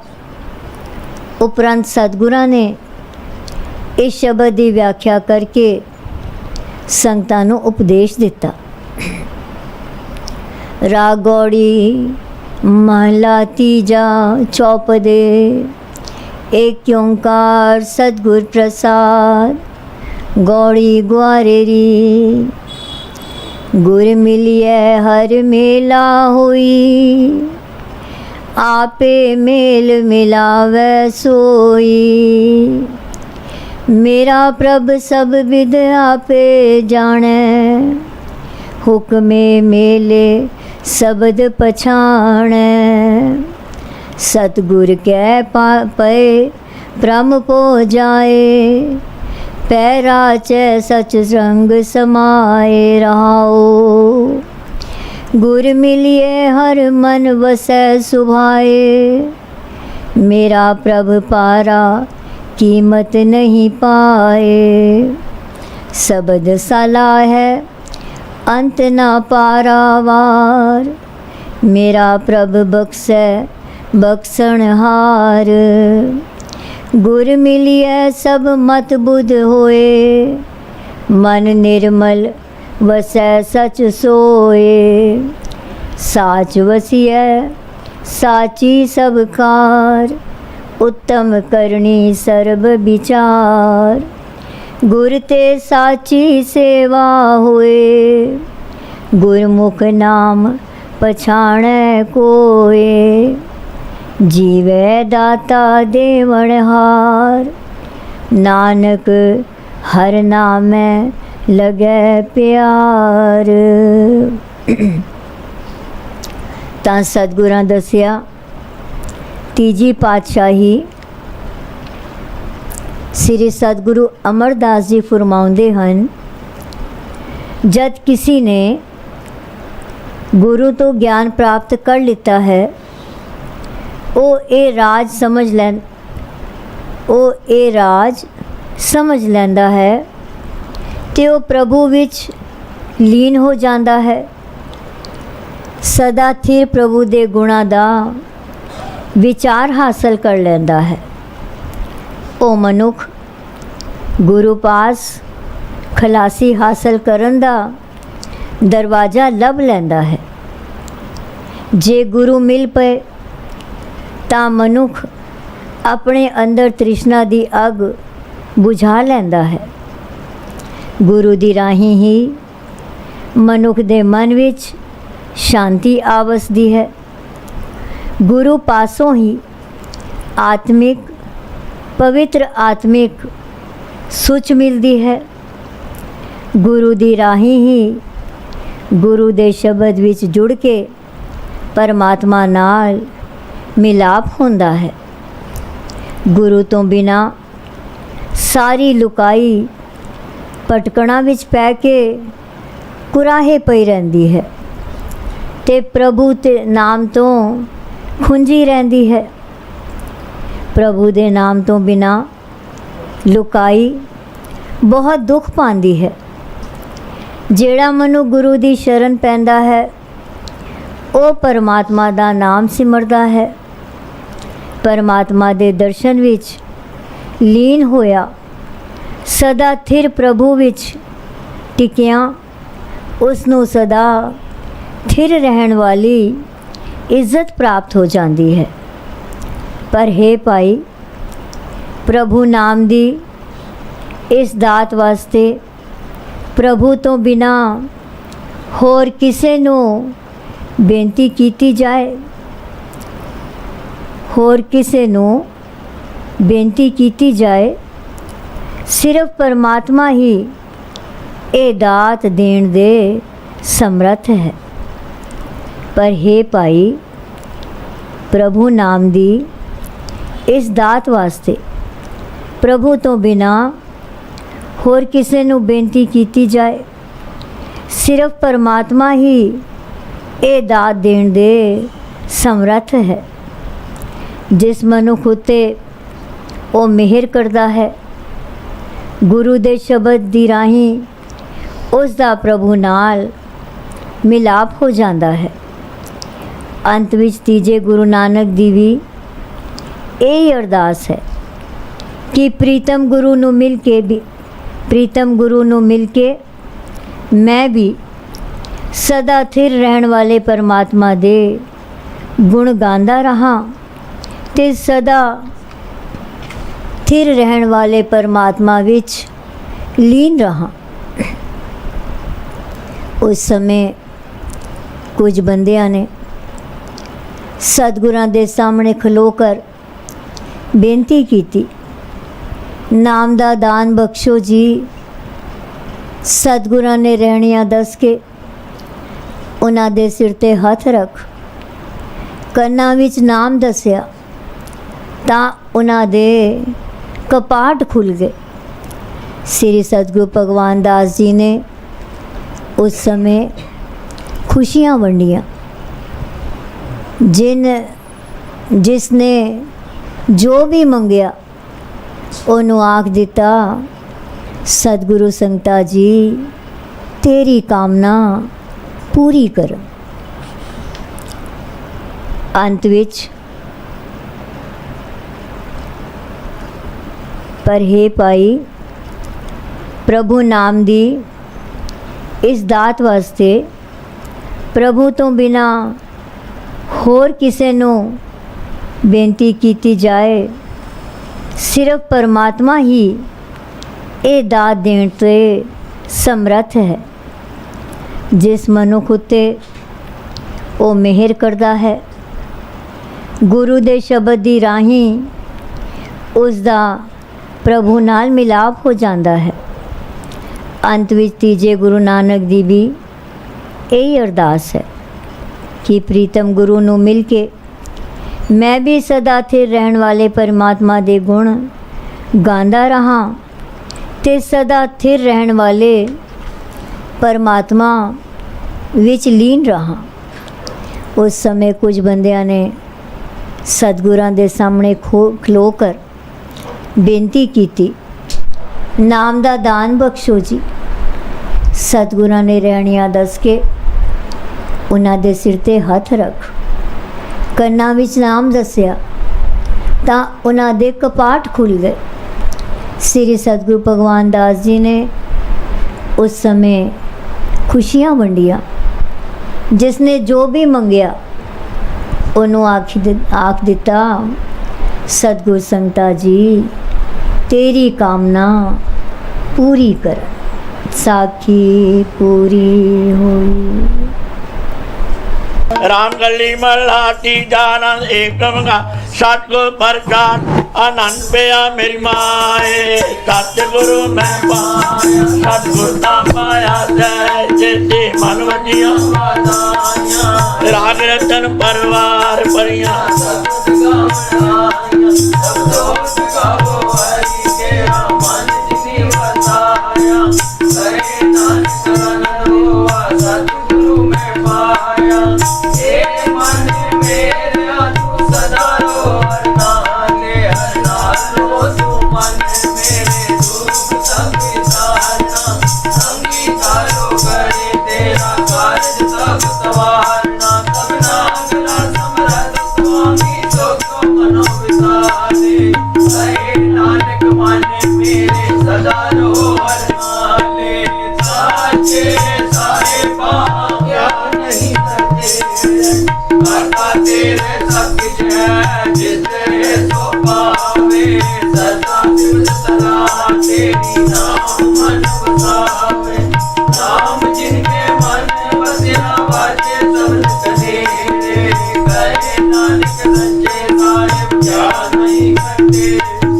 उपरंत सतगुरां ने इस शब्द की व्याख्या करके संगतां नूं उपदेश दिता। राग गौड़ी महला तीजा चौपदे, एक ओंकार सतगुर प्रसाद। गौड़ी ग्वारेरी गुर मिलिए हर मेला होई, आपे मेल मिलावे सोई। मेरा प्रभ सब विद आपे जाने, हुक्मे मेले शब्द पछाणे। सतगुर कै पे ब्रह्म पो जाए, पैरा च सच संग समाए रहाओ। गुर मिलिए हर मन वसै सुभाए, मेरा प्रभ पारा कीमत नहीं पाए। शब्द साला है अंत ना पारावार, मेरा प्रभ बख्शै बख्शणहार। गुर मिलिए सब मत बुध होए, मन निर्मल वसै सच सोए। साच वसिए साची सब कार, उत्तम करनी सर्ब विचार। गुर ते साची सेवा होए, गुरमुख नाम पछाणै कोय। जीवै दाता देवनहार, नानक हर नामै लगै प्यार। ਤਾਂ ਸਤਿਗੁਰਾਂ ਦੱਸਿਆ ਤੀਜੀ ਪਾਤਸ਼ਾਹੀ ਸ੍ਰੀ ਸਤਿਗੁਰੂ ਅਮਰਦਾਸ ਜੀ ਫਰਮਾਉਂਦੇ ਹਨ, ਜਦ किसी ने गुरु तो ज्ञान प्राप्त कर लिता है, ਇਹ ਰਾਜ ਸਮਝ ਲੈਂਦਾ ਹੈ ਤੇ ਉਹ ਪ੍ਰਭੂ ਵਿੱਚ ਲੀਨ ਹੋ ਜਾਂਦਾ ਹੈ। ਸਦਾ ਥਿਰ ਪ੍ਰਭੂ ਦੇ ਗੁਣਾਂ ਦਾ ਵਿਚਾਰ ਹਾਸਲ ਕਰ ਲੈਂਦਾ ਹੈ। ਉਹ ਮਨੁੱਖ ਗੁਰੂ ਪਾਸ ਖਲਾਸੀ ਹਾਸਲ ਕਰਨ ਦਾ ਦਰਵਾਜ਼ਾ ਲੱਭ ਲੈਂਦਾ ਹੈ। ਜੇ ਗੁਰੂ ਮਿਲ ਪਏ ਤਾਂ ਮਨੁੱਖ ਆਪਣੇ ਅੰਦਰ ਤ੍ਰਿਸ਼ਨਾ ਦੀ ਅੱਗ ਬੁਝਾ ਲੈਂਦਾ ਹੈ। ਗੁਰੂ ਦੀ ਰਾਹੀਂ ਹੀ ਮਨੁੱਖ ਦੇ ਮਨ ਵਿੱਚ ਸ਼ਾਂਤੀ ਆ ਵਸਦੀ ਹੈ। ਗੁਰੂ ਪਾਸੋਂ ਹੀ ਆਤਮਿਕ ਪਵਿੱਤਰ ਆਤਮਿਕ ਸੁਚ ਮਿਲਦੀ ਹੈ। ਗੁਰੂ ਦੀ ਰਾਹੀਂ ਹੀ ਗੁਰੂ ਦੇ ਸ਼ਬਦ ਵਿੱਚ ਜੁੜ ਕੇ ਪਰਮਾਤਮਾ ਨਾਲ ਮਿਲਾਪ ਹੁੰਦਾ ਹੈ। ਗੁਰੂ ਤੋਂ ਬਿਨਾਂ ਸਾਰੀ ਲੁਕਾਈ ਭਟਕਣਾ ਵਿੱਚ ਪੈ ਕੇ ਕੁਰਾਹੇ ਪਈ ਰਹਿੰਦੀ ਹੈ ਤੇ ਪ੍ਰਭੂ ਤੇ ਨਾਮ ਤੋਂ ਖੁੰਝੀ ਰਹਿੰਦੀ ਹੈ। ਪ੍ਰਭੂ ਦੇ ਨਾਮ ਤੋਂ ਬਿਨਾਂ ਲੁਕਾਈ ਬਹੁਤ ਦੁੱਖ ਪਾਉਂਦੀ ਹੈ। ਜਿਹੜਾ ਮਨੁ ਗੁਰੂ ਦੀ ਸ਼ਰਨ ਪੈਂਦਾ ਹੈ, ਉਹ ਪਰਮਾਤਮਾ ਦਾ ਨਾਮ ਸਿਮਰਦਾ ਹੈ। ਪਰਮਾਤਮਾ ਦੇ ਦਰਸ਼ਨ ਵਿੱਚ ਲੀਨ ਹੋਇਆ, ਸਦਾ ਥਿਰ ਪ੍ਰਭੂ ਵਿੱਚ ਟਿਕਿਆ, ਉਸ ਨੂੰ ਸਦਾ ਥਿਰ ਰਹਿਣ ਵਾਲੀ ਇੱਜ਼ਤ ਪ੍ਰਾਪਤ ਹੋ ਜਾਂਦੀ ਹੈ। ਪਰ ਹੇ ਭਾਈ, ਪ੍ਰਭੂ ਨਾਮ ਦੀ ਇਸ ਦਾਤ ਵਾਸਤੇ ਪ੍ਰਭੂ ਤੋਂ ਬਿਨਾਂ ਹੋਰ ਕਿਸੇ ਨੂੰ ਬੇਨਤੀ ਕੀਤੀ ਜਾਏ, ਹੋਰ ਕਿਸੇ ਨੂੰ ਬੇਨਤੀ ਕੀਤੀ ਜਾਏ, ਸਿਰਫ ਪਰਮਾਤਮਾ ਹੀ ਇਹ ਦਾਤ ਦੇਣ ਦੇ ਸਮਰੱਥ ਹੈ। ਪਰ ਹੇ ਭਾਈ, ਪ੍ਰਭੂ ਨਾਮ ਦੀ ਇਸ ਦਾਤ ਵਾਸਤੇ ਪ੍ਰਭੂ ਤੋਂ ਬਿਨਾਂ ਹੋਰ ਕਿਸੇ ਨੂੰ ਬੇਨਤੀ ਕੀਤੀ ਜਾਏ, ਸਿਰਫ ਪਰਮਾਤਮਾ ਹੀ ਇਹ ਦਾਤ ਦੇਣ ਦੇ ਸਮਰੱਥ ਹੈ। ਜਿਸ ਮਨੁੱਖ ਉੱਤੇ ਉਹ ਮਿਹਰ ਕਰਦਾ ਹੈ, ਗੁਰੂ ਦੇ ਸ਼ਬਦ ਦੀ ਰਾਹੀਂ ਉਸ ਦਾ ਪ੍ਰਭੂ ਨਾਲ ਮਿਲਾਪ ਹੋ ਜਾਂਦਾ ਹੈ। ਅੰਤ ਵਿੱਚ ਤੀਜੇ ਗੁਰੂ ਨਾਨਕ ਦੀ ਵੀ ਇਹ ਅਰਦਾਸ ਹੈ ਕਿ ਪ੍ਰੀਤਮ ਗੁਰੂ ਨੂੰ ਮਿਲ ਕੇ ਮੈਂ ਵੀ ਸਦਾ ਥਿਰ ਰਹਿਣ ਵਾਲੇ ਪਰਮਾਤਮਾ ਦੇ ਗੁਣ ਗਾਉਂਦਾ ਰਹਾਂ ਤੇ ਸਦਾ ਥਿਰ ਰਹਿਣ ਵਾਲੇ ਪਰਮਾਤਮਾ ਵਿੱਚ ਲੀਨ ਰਹਾਂ। ਉਸ ਸਮੇਂ ਕੁਝ ਬੰਦਿਆਂ ਨੇ ਸਤਿਗੁਰਾਂ ਦੇ ਸਾਹਮਣੇ ਖਲੋ ਕਰ ਬੇਨਤੀ ਕੀਤੀ, ਨਾਮ ਦਾ ਦਾਨ ਬਖਸ਼ੋ ਜੀ। ਸਤਿਗੁਰਾਂ ਨੇ ਰਹਿਣੀਆਂ ਦੱਸ ਕੇ ਉਹਨਾਂ ਦੇ ਸਿਰ ਤੇ ਹੱਥ ਰੱਖ ਕੰਨਾਂ ਵਿੱਚ ਨਾਮ ਦੱਸਿਆ ਤਾਂ ਉਹਨਾਂ ਦੇ ਕਪਾਟ ਖੁੱਲ੍ਹ ਗਏ। ਸ੍ਰੀ ਸਤਿਗੁਰੂ ਭਗਵਾਨ ਦਾਸ ਜੀ ਨੇ ਉਸ ਸਮੇਂ ਖੁਸ਼ੀਆਂ ਵੰਡੀਆਂ। ਜਿਸ ਨੇ ਜੋ ਵੀ ਮੰਗਿਆ ਉਹਨੂੰ ਆਖ ਦਿੱਤਾ, ਸਤਿਗੁਰੂ ਸੰਗਤਾ ਜੀ तेरी कामना पूरी कर। अंत विच पर हे भाई, प्रभु नाम दी इस दात वास्ते प्रभु तो बिना होर किसे नू बेनती कीती जाए, सिर्फ परमात्मा ही ये दात देण ते समर्थ है। जिस मनुख उत्ते वो मेहर करता है, गुरु दे शब्द दी राही उसका प्रभु नाल मिलाप हो जाता है। अंत विच तीजे गुरु नानक दी भी यही अरदास है कि प्रीतम गुरु नू मिल के मैं भी सदा स्थिर रहन वाले परमात्मा दे गुण गांदा रहा ते सदा स्थिर रहन वाले परमात्मा विच लीन रहा। उस समय कुछ बंदियां ने सतगुरां दे सामने खलो कर बेनती की, नाम दा दान बख्शो जी। सतगुरां ने रहनिया दस के उन्हां दे सिर ते हथ रख कन्ना विच नाम दसिया तां उन्हां दे कपाट खुल गए। श्री सतगुरु भगवान दास जी ने उस समय खुशियां वंडियां। जिसने जो भी मंगया उन्होंने आख दिता, सतगुर संगता जी तेरी कामना पूरी कर। साखी पूरी हुई। राम गली मल्लाती जानन एकम का सतगुर प्रकाश आनंद पिया मेरी माए। सतगुरु मैं पाया सतगुर दा पाया जय जेते मन वजिया वादाइयां। राग रतन परवार परियां सतगुर गावनाइयां। सब दोस्त गावो हरि के मन जिनी वसाया। करे नानक आनंद हुआ सतगुरु मैं पाया। हे मन मेरा तू सदा रो हर नाले हर नाल रो तू मन मेरे दुख सब विसारना। संगी तारो करे तेरा कार्य सब सवारना। तब नागरा समरथ स्वामी तो मनो विसारे। कहे नानक मन मेरे सदा रो हर नाले। साचे साहिबा क्या नहीं करते करता तेरे सब कुछ है जिसे सो पावे। सदा शिव सदा तेरी नाम मन बसावे। नाम जिनके मन बसिया बाजे सब कनेरे। कहे नानक सच्चे साहिब क्या नहीं करते।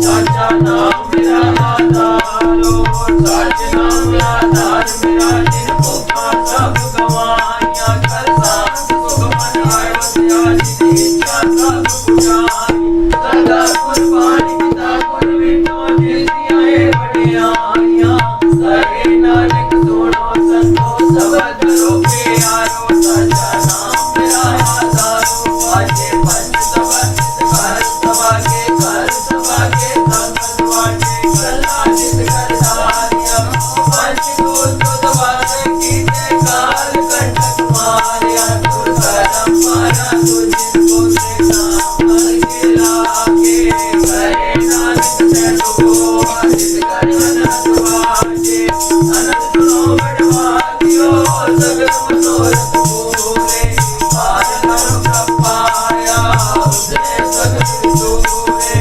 साचा नाम मेरा आधारो सच नाम आधार मेरा। जिन भूखा सब गवाइयां कर सांस सुख मन आए बसिया। जिन इच्छा सब पुजाई सदा कुर्बानी पिता कुल बिनो जिसियां ए बड़ियाइयां। कहे नानक सुनो संतो सबद रोके आरो। साचा नाम मेरा आधारो बाजे पंच सबद कर सभा के संगत वाटे कला जित कर धारिया। पंच दूत दबारे कीते काल कंटक मारिया। तू धर्म मारा तू जिनको से नाम करके लागे। कहे नानक तेरो जित कर अनंत वाजे। अनंत सुनो बड़वादियो सगल मनोरथ पूरे। पार करो प्रपाया उसने सगल विदूरे।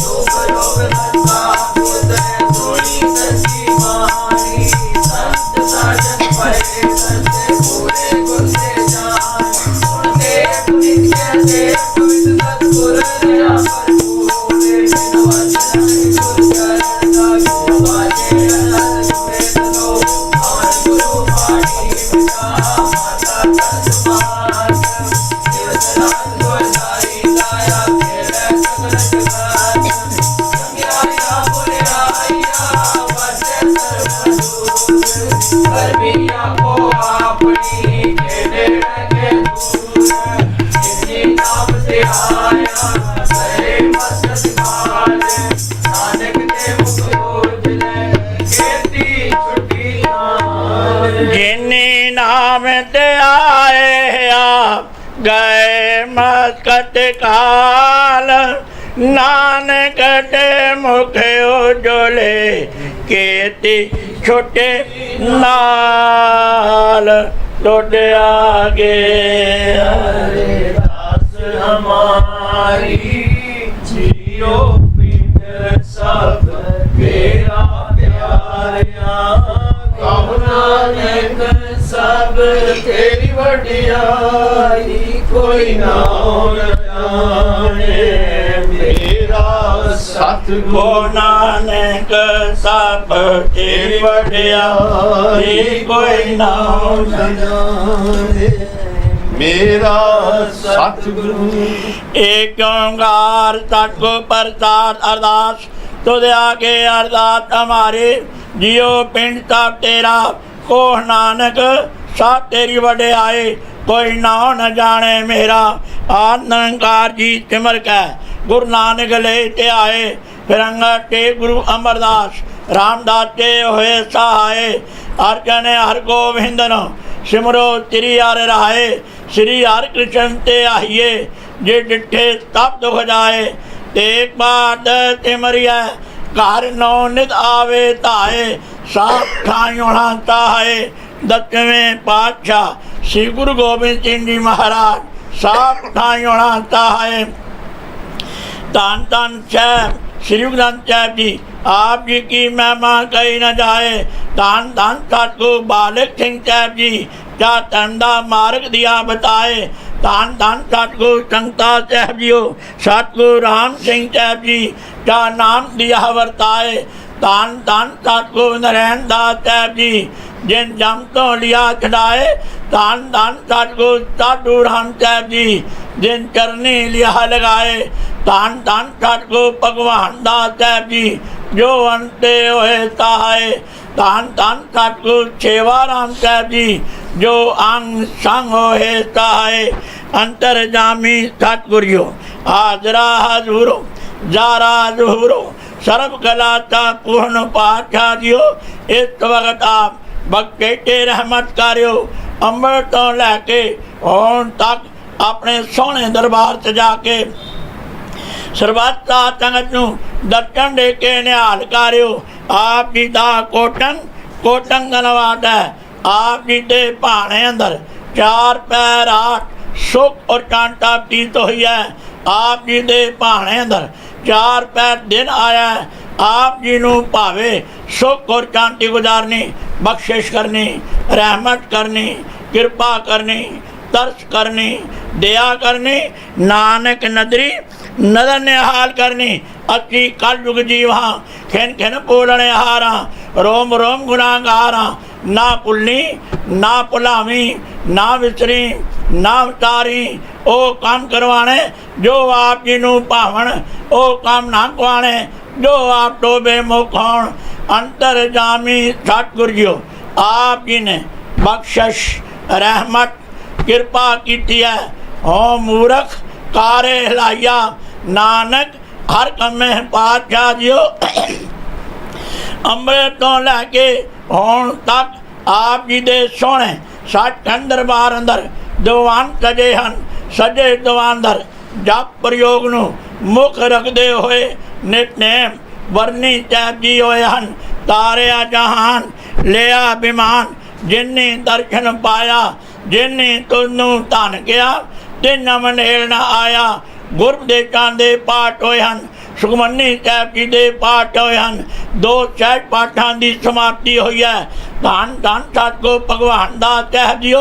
योग रोग धंधा उदय सोनी सच्ची मानी। संत साजन परे संते पूरे गुण से जानी। सुनते पुनित कहते पवित्र सतगुर दया पर पूरे। बिन वचन गुर चरण लागो बाजे नाम ते आए आप गए मस्कत काल नानक ते मुख उजले केती छोटे नाल टोटे आगे हमारी जियो पिंड सब तेरा प्यारा कहो नानक सब तेरी वडियाई कोई ना जाने मेरा सतगुरु नानक सब तेरी वडियाई कोई ना जाने मेरा सतगुरु। एक ओंकार सतगुर प्रसाद अरदास तुझ आगे अरदास हमारे जियो पिंड सब तेरा को नानक सब तेरी वडियाई कोई नाम न जाने मेरा। आनंकार जी सिमर कै गुरु नानक ले ते आए फिर अंगद के गुरु अमरदास रामदास ते होए सहाय अर्जन हर गोविंदन सिमरो तिरी हर रहाए श्री हर कृष्ण ते आइए जे डिठे तब दुख जाए तेग बाद सिमरिया घर नौ नित आवे ताए साफ ठाई होना चाहे। 10वें पातशाह श्री गुरु गोबिंद सिंह जी महाराज साफ ठाई होना चाहे। धन धन साहब श्री गुरु ग्रंथ साहब जी आप जी की महिमा कही न जाए। धन धन सतगुरु बालक सिंह साहब जी जा धंधा मार्ग दिया बताए। धन धन सतगुरु संगता साहब जी सतगुरु राम सिंह साहब जी जा नाम दिया वर्ताए। धन धन सतगुरु नारायण दास साहब जी जिन जम तो लिया छड़ाए। धन धन सतगुरु साधु राम साहब जी जिन चरनी लिया लगाए। धन धन सतगुरु भगवान दास साहब जी जो अंते होए सहाय। धन धन सतगुरु सेवाराम साहब जी जो अंग संग होए सहाय। अंतरजामी सतगुरु हाजरा हजूरो जारा जुहरो सर्व कलाता पूर्ण पातशाह जियो इस वक्त आप बकेटे रहमत करियो। अमृत तो लैके होन तक अपने सोहने दरबार से जाके सरबत्ता संगत नूं दर्शन दे के निहाल करियो। आप जी दा कोटंग धन्यवाद है। आप जी दे भाने अंदर 4 पैर 8 सुख और कांटा प्रीत हुई है। आप जी दे भाने अंदर 4 पैर दिन आया है। आप जी नूं भावे सुख और शांति गुजारनी बख्शिश करनी रहमत करनी कृपा करनी तरस करनी दया करनी नानक नदरी नदर निहाल करनी। अच्छी कल युग जीवा खिन खिन बोलने हारा रोम रोम गुनागारा ना भुलनी ना भुलावी ना विसरी ना उतारी। ओ काम करवाने जो आप जी नूं भावण ओ काम ना गवाने जो आप डोबे मुख होण। अंतर जामी सतगुरु जी आप जी ने बख्शिश रहमत कृपा की है। हो मूर्ख कारे हिलाइया नानक हर कमे पातशाह जी अमृत तो लैके होण तक आप जी दे सोहणे सचखंड दरबार अंदर दीवान सजे हन। सजे दीवान अंदर जप प्रयोग नूं मुख रखते हुए नितनेम वरनी साहब जी होए हन। तारिया जहान लिया विमान जिन्नी दर्शन पाया जिन्नी तुनू धन गया तिन मनेल न आया। गुरदेशां दे पाठ होए हन। सुखमनी साहब जी दे पाठ होए हन। 2 सहज पाठां दी समाप्ति हुई है। धन धन सतगुरु भगवान दास साहब जी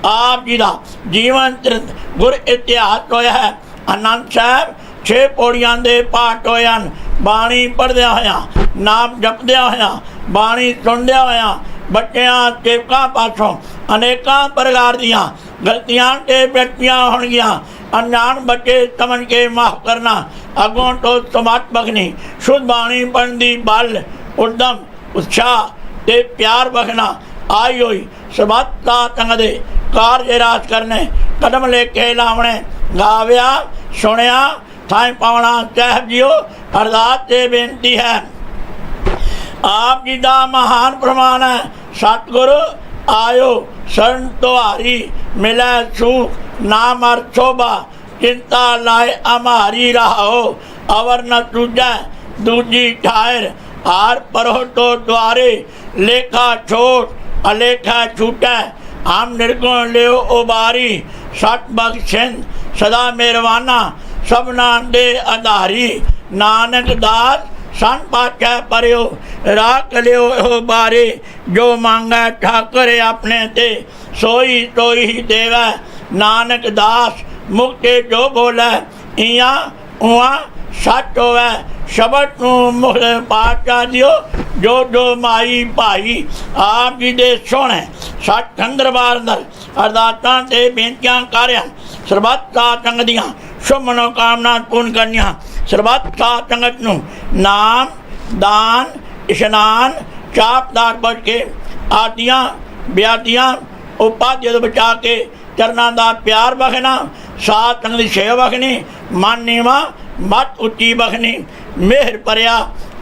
आप जी का जीवन चरित गुर इतिहास होया है। आनंद साहब 6 पौड़ियां दे पाठ होए हन। बाणी पढ़द्या होया नाम जपद्या होया बाणी सुनद्या होया बच्चियां सेवकां पासों अनेकां प्रकार दियां गलतियां ते बेटियां होणगियां। अनजान बच्चे समझ के माफ करना अगों तो समत बखनी शुद्ध बाणी पढ़न दी बल उद्यम उत्साह ते प्यार बखना आई हुई सबता संग दे कार्य राज करने कदम लेके लावने गाव्या सुनिया थाई पावना साहब जीओ अरदास से बेनती है। आप जी का महान प्रमाण है सतगुरु आयो शरण तुम्हारी मिले सुख नाम और शोभा चिंता लाए हमारी रहो अवर न तुझे दूजी ठायर हार परो तो द्वारे लेखा छोट अलेखा छूटे हम निर्गुण ले उबारी सत बख्शिंद सदा मेहरवाना सबना दे आधारी नानक दास सन पाछै परियो राख लियो हो बारे जो मांगे ठाकर अपने ते सोई तोई देवै नानक दास मुक्ते जो बोले इया उआ सच होवे शबद नूं मुख पाचा दियो जो जो माई भाई आप जी दे सोहणे सचखंड दरबार अंदर अरदासां ते बेनतियां कर सरबत साध संगत दियां शुभ मनोकामना पूर्ण करनियां सरबत साध संगत नूं नाम दान इशनान चापदार बच के आदियां ब्यादियां उपाधि बचा के चरना दा प्यार बखना साध संगत दी सेवा बखनी मन नीवा मत उच्ची बखनी मेहर परिया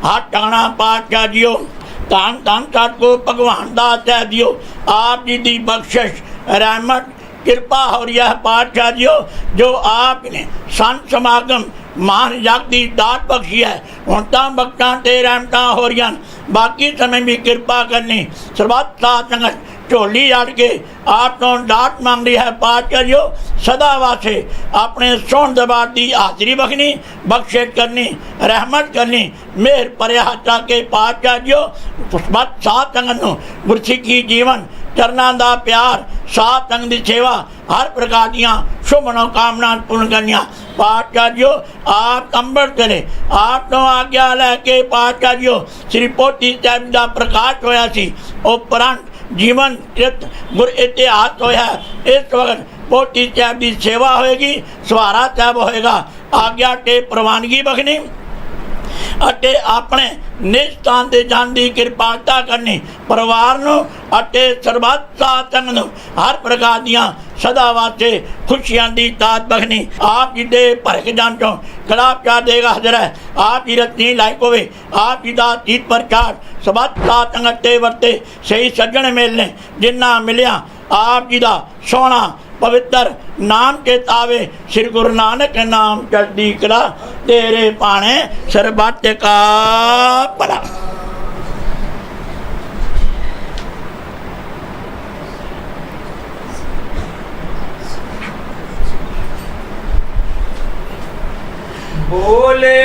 हाथ टाणा पातशाह जियो धन धन सतगुरु भगवान दास साहब जियो आप जी की बख्शिश रहमत कृपा हो रही है पातशाह जियो जो आपने संत समागम मान जग की दात बख्शी है हुण तां बख्तां ते रहमतां हो रही बाकी समय भी कृपा करनी सरबत साध संगत झोली अड़ के आप तो डांट मांग रही है पातशाह जियो सदा वास्ते अपने सोहण दरबार की हाजरी बखनी बख्शिश करनी रहमत करनी मेहर परिया हटा के पातशाह जियो सरबत साध संगत नूं गुरसिੱਖੀ जीवन चरना का प्यार साध संगत की सेवा हर प्रकार दियां शुभ मनोकामना पूर्ण करनियां पातशाह जियो आप अंबर चले आप तो आग्या लैके पातशाह जियो श्री पोथी साहिब का प्रकाश होया सी उपरंत जीवन कृत गुर इतिहास होया इस वक्त पोथी साहिब की सेवा होएगी सवारा साहब होएगा आग्या ते प्रवानगी बखनी अटे अपने निज स्थान ते जान दी कृपालता करनी परिवार नूं अटे सरबत साध संगत नूं हर प्रकार दियां सदा वास्ते खुशियां दी दात बखनी आप जी दे भरक जान चों खिलाफ चाह देगा हजर है आप जी रत्नी लायक होवे आप जी दा जीत प्रचार सरबत साध संगत ते वरते सही सज्जण मिलने जिन्ना मिलिया आप जी दा सोहना पवित्र नाम चेतावे श्री गुरु नानक नाम चढ़दी कला तेरे पाने सरबत का भला। बोले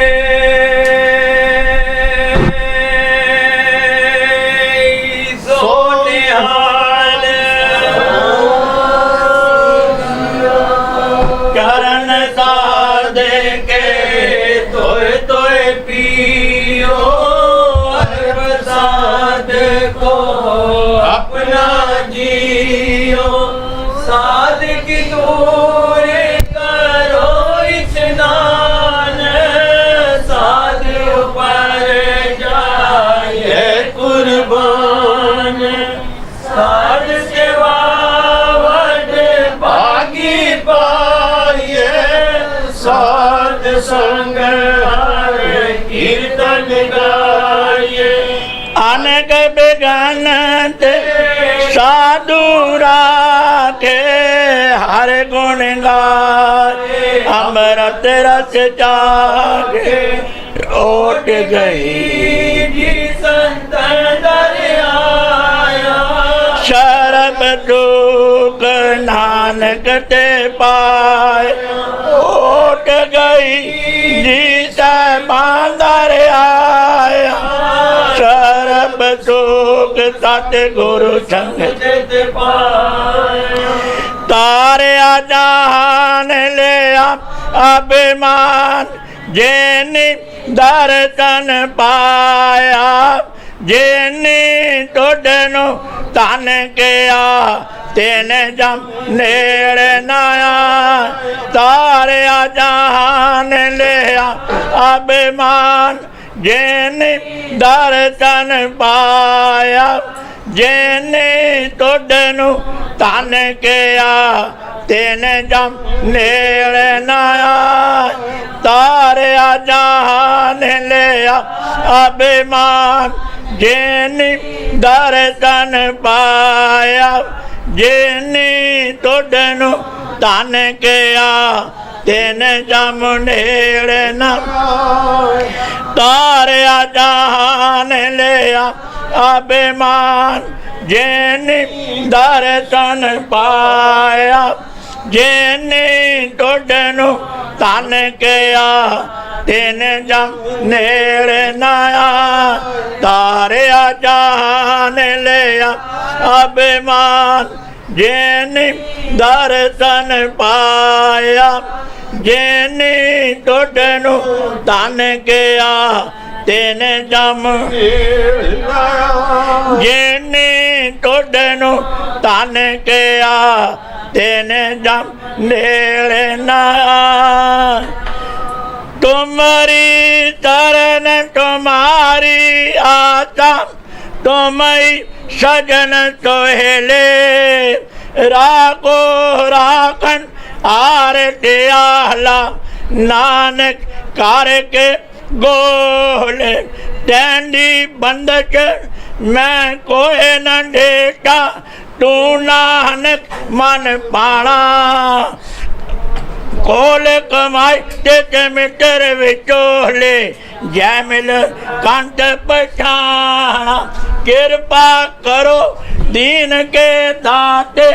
अपना जियो साध की दूर करो स्नान साध पर जाए कुर्बान साध सेवा वड भागी पाए साध संग हर कीर्तन गाए अनेक बेगानत साधु राखे हर गुण गाए अमृत रस जागे ओट गई जी संत दरिया शरब दुख नानक ते पाए ओट गई जी सहबान दरिया शरब दुख सतगुरु संगत तारिया जहान लिया अभिमान जिनी दर्शन पाया जिनी तुडनु तन किया तेन जम नेड़े नाया तारिया जहान लिया अभिमान जिनी दर्शन पाया जिनी तुडनु तन किया तेन जम नेड़े नाया तारिया जहान लिया अभिमान ਜਿਨੀ ਦਰਸ਼ਨ ਪਾਇਆ ਜਿਨੀ ਤੁਧਨੂੰ ਧਨ ਕਿਆ ਤਿਨ ਜਮ ਨੇੜੇ ਨਾ ਤਾਰਿਆ ਜਾਨ ਲਿਆ ਅਭਿਮਾਨ ਜਿਨੀ ਦਰਸ਼ਨ ਪਾਇਆ ਜਿਨੀ ਤੁਧਨੂੰ ਧਨ ਕਿਆ ਤਿਨ ਜਮ ਨੇੜੇ ਨਾ ਤਾਰਿਆ ਜਾਨ ਲਿਆ ਅਭਿਮਾਨ ਜਿਨੀ ਦਰਸ਼ਨ ਪਾਇਆ ਜਿਨੀ ਤੁਧਨੂੰ ਧਨ ਕਿਆ ਤਿਨ ਜਮ ਜਿਨੀ ਤੁਧਨੂੰ ਧਨ ਕਿਆ ਤਿਨ ਜਮ ਨੇੜੇ ਨਾ तुम्हारी चरण तुम्हारी आशा तुम्हें सजन सोहेले राखो राखन आर दयाला नानक करके गोले टैंडी बंदक मैं कोई न देता तू नानक मन पाना कोल कमाई ते मित्र विचोले जै मिल कंठ पछाना कृपा करो दीन के दाते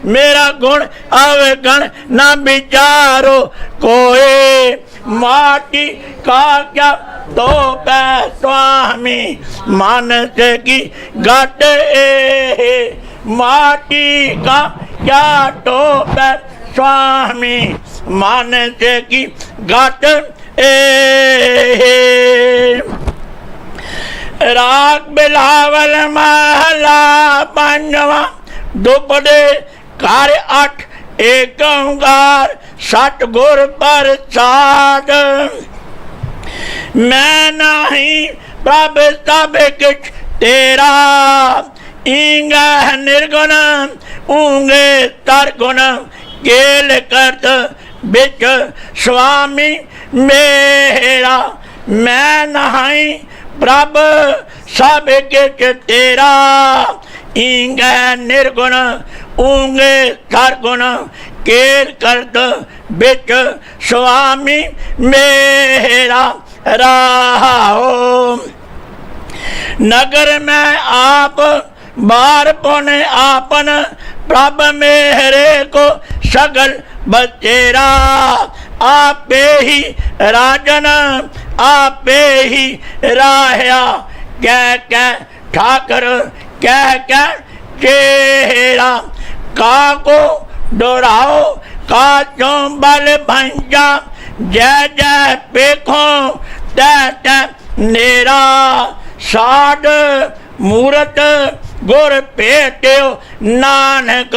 मेरा गुण अवगण न विचारो कोई माटी का क्या तो पै स्वामी मानस की घट माटी का क्या तो पै स्वामी मानस की घट राग बिलावल महला पंजवा दुपड़े कार्य 8 एक ओंकार सतगुर प्रसाद मैं नहीं प्रभ सब कुछ तेरा इंग निर्गुण ऊंगे तरगुण केल करत बिच स्वामी मेरा मैं नहीं प्रभ सब किच तेरा इंग निर्गुण ऊंगे सरगुण केल करत बिच स्वामी मेरा राहो नगर में आप बार पुण्य आपन प्रभ मेरे को सगल बचेरा आपे ही राजन आपे ही राह्या कह कह ठाकर कह कह चेहरा का को दोहराओ का चौबल भंजा जय जय पेखो तय तय नेरा साध मूरत गुर पेट्यो नानक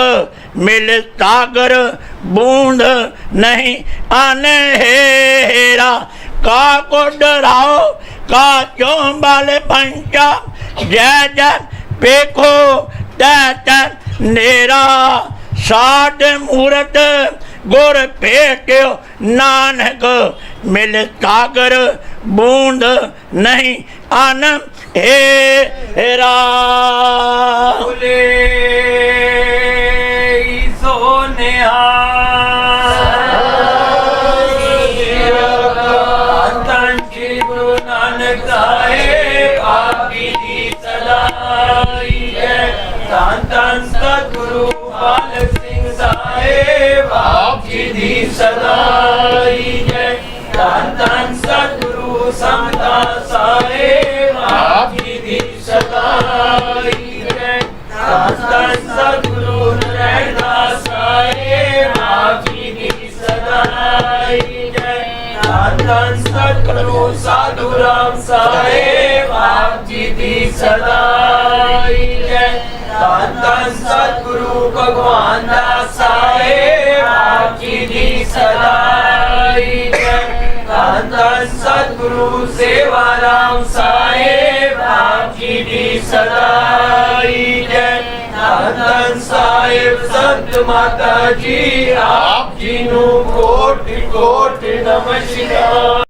मिल सागर बूंद नहीं अनहेरा का को डराओ का चौबल पंचा जय जय पेखो तय तय नेरा साध मूरत गुर पेट्यो नानक मिल सागर बूंद नहीं अन हेरा बोले सोनिया धन श्री गुरु नानक साहेब आपकी दी सदाई है धन धन सतगुरु बालक सिंह साहेब आपकी दी सदाई है धन धन सतगुरु समता साहेब आपकी दी सदाई है धन धन सतगुरु नरैदास साहेब आपकी दी सदाई है धन धन सतगुरु साधु राम साहेब आपकी दी सदाई है धन धन सतगुरु भगवान दास साहेब आपकी दी सदाई है धन धन सतगुरु सेवाराम साहेब आपकी दी सदाई है धन धन साहेब संत माता जी आप जी नू कोटि कोटि नमस्कार।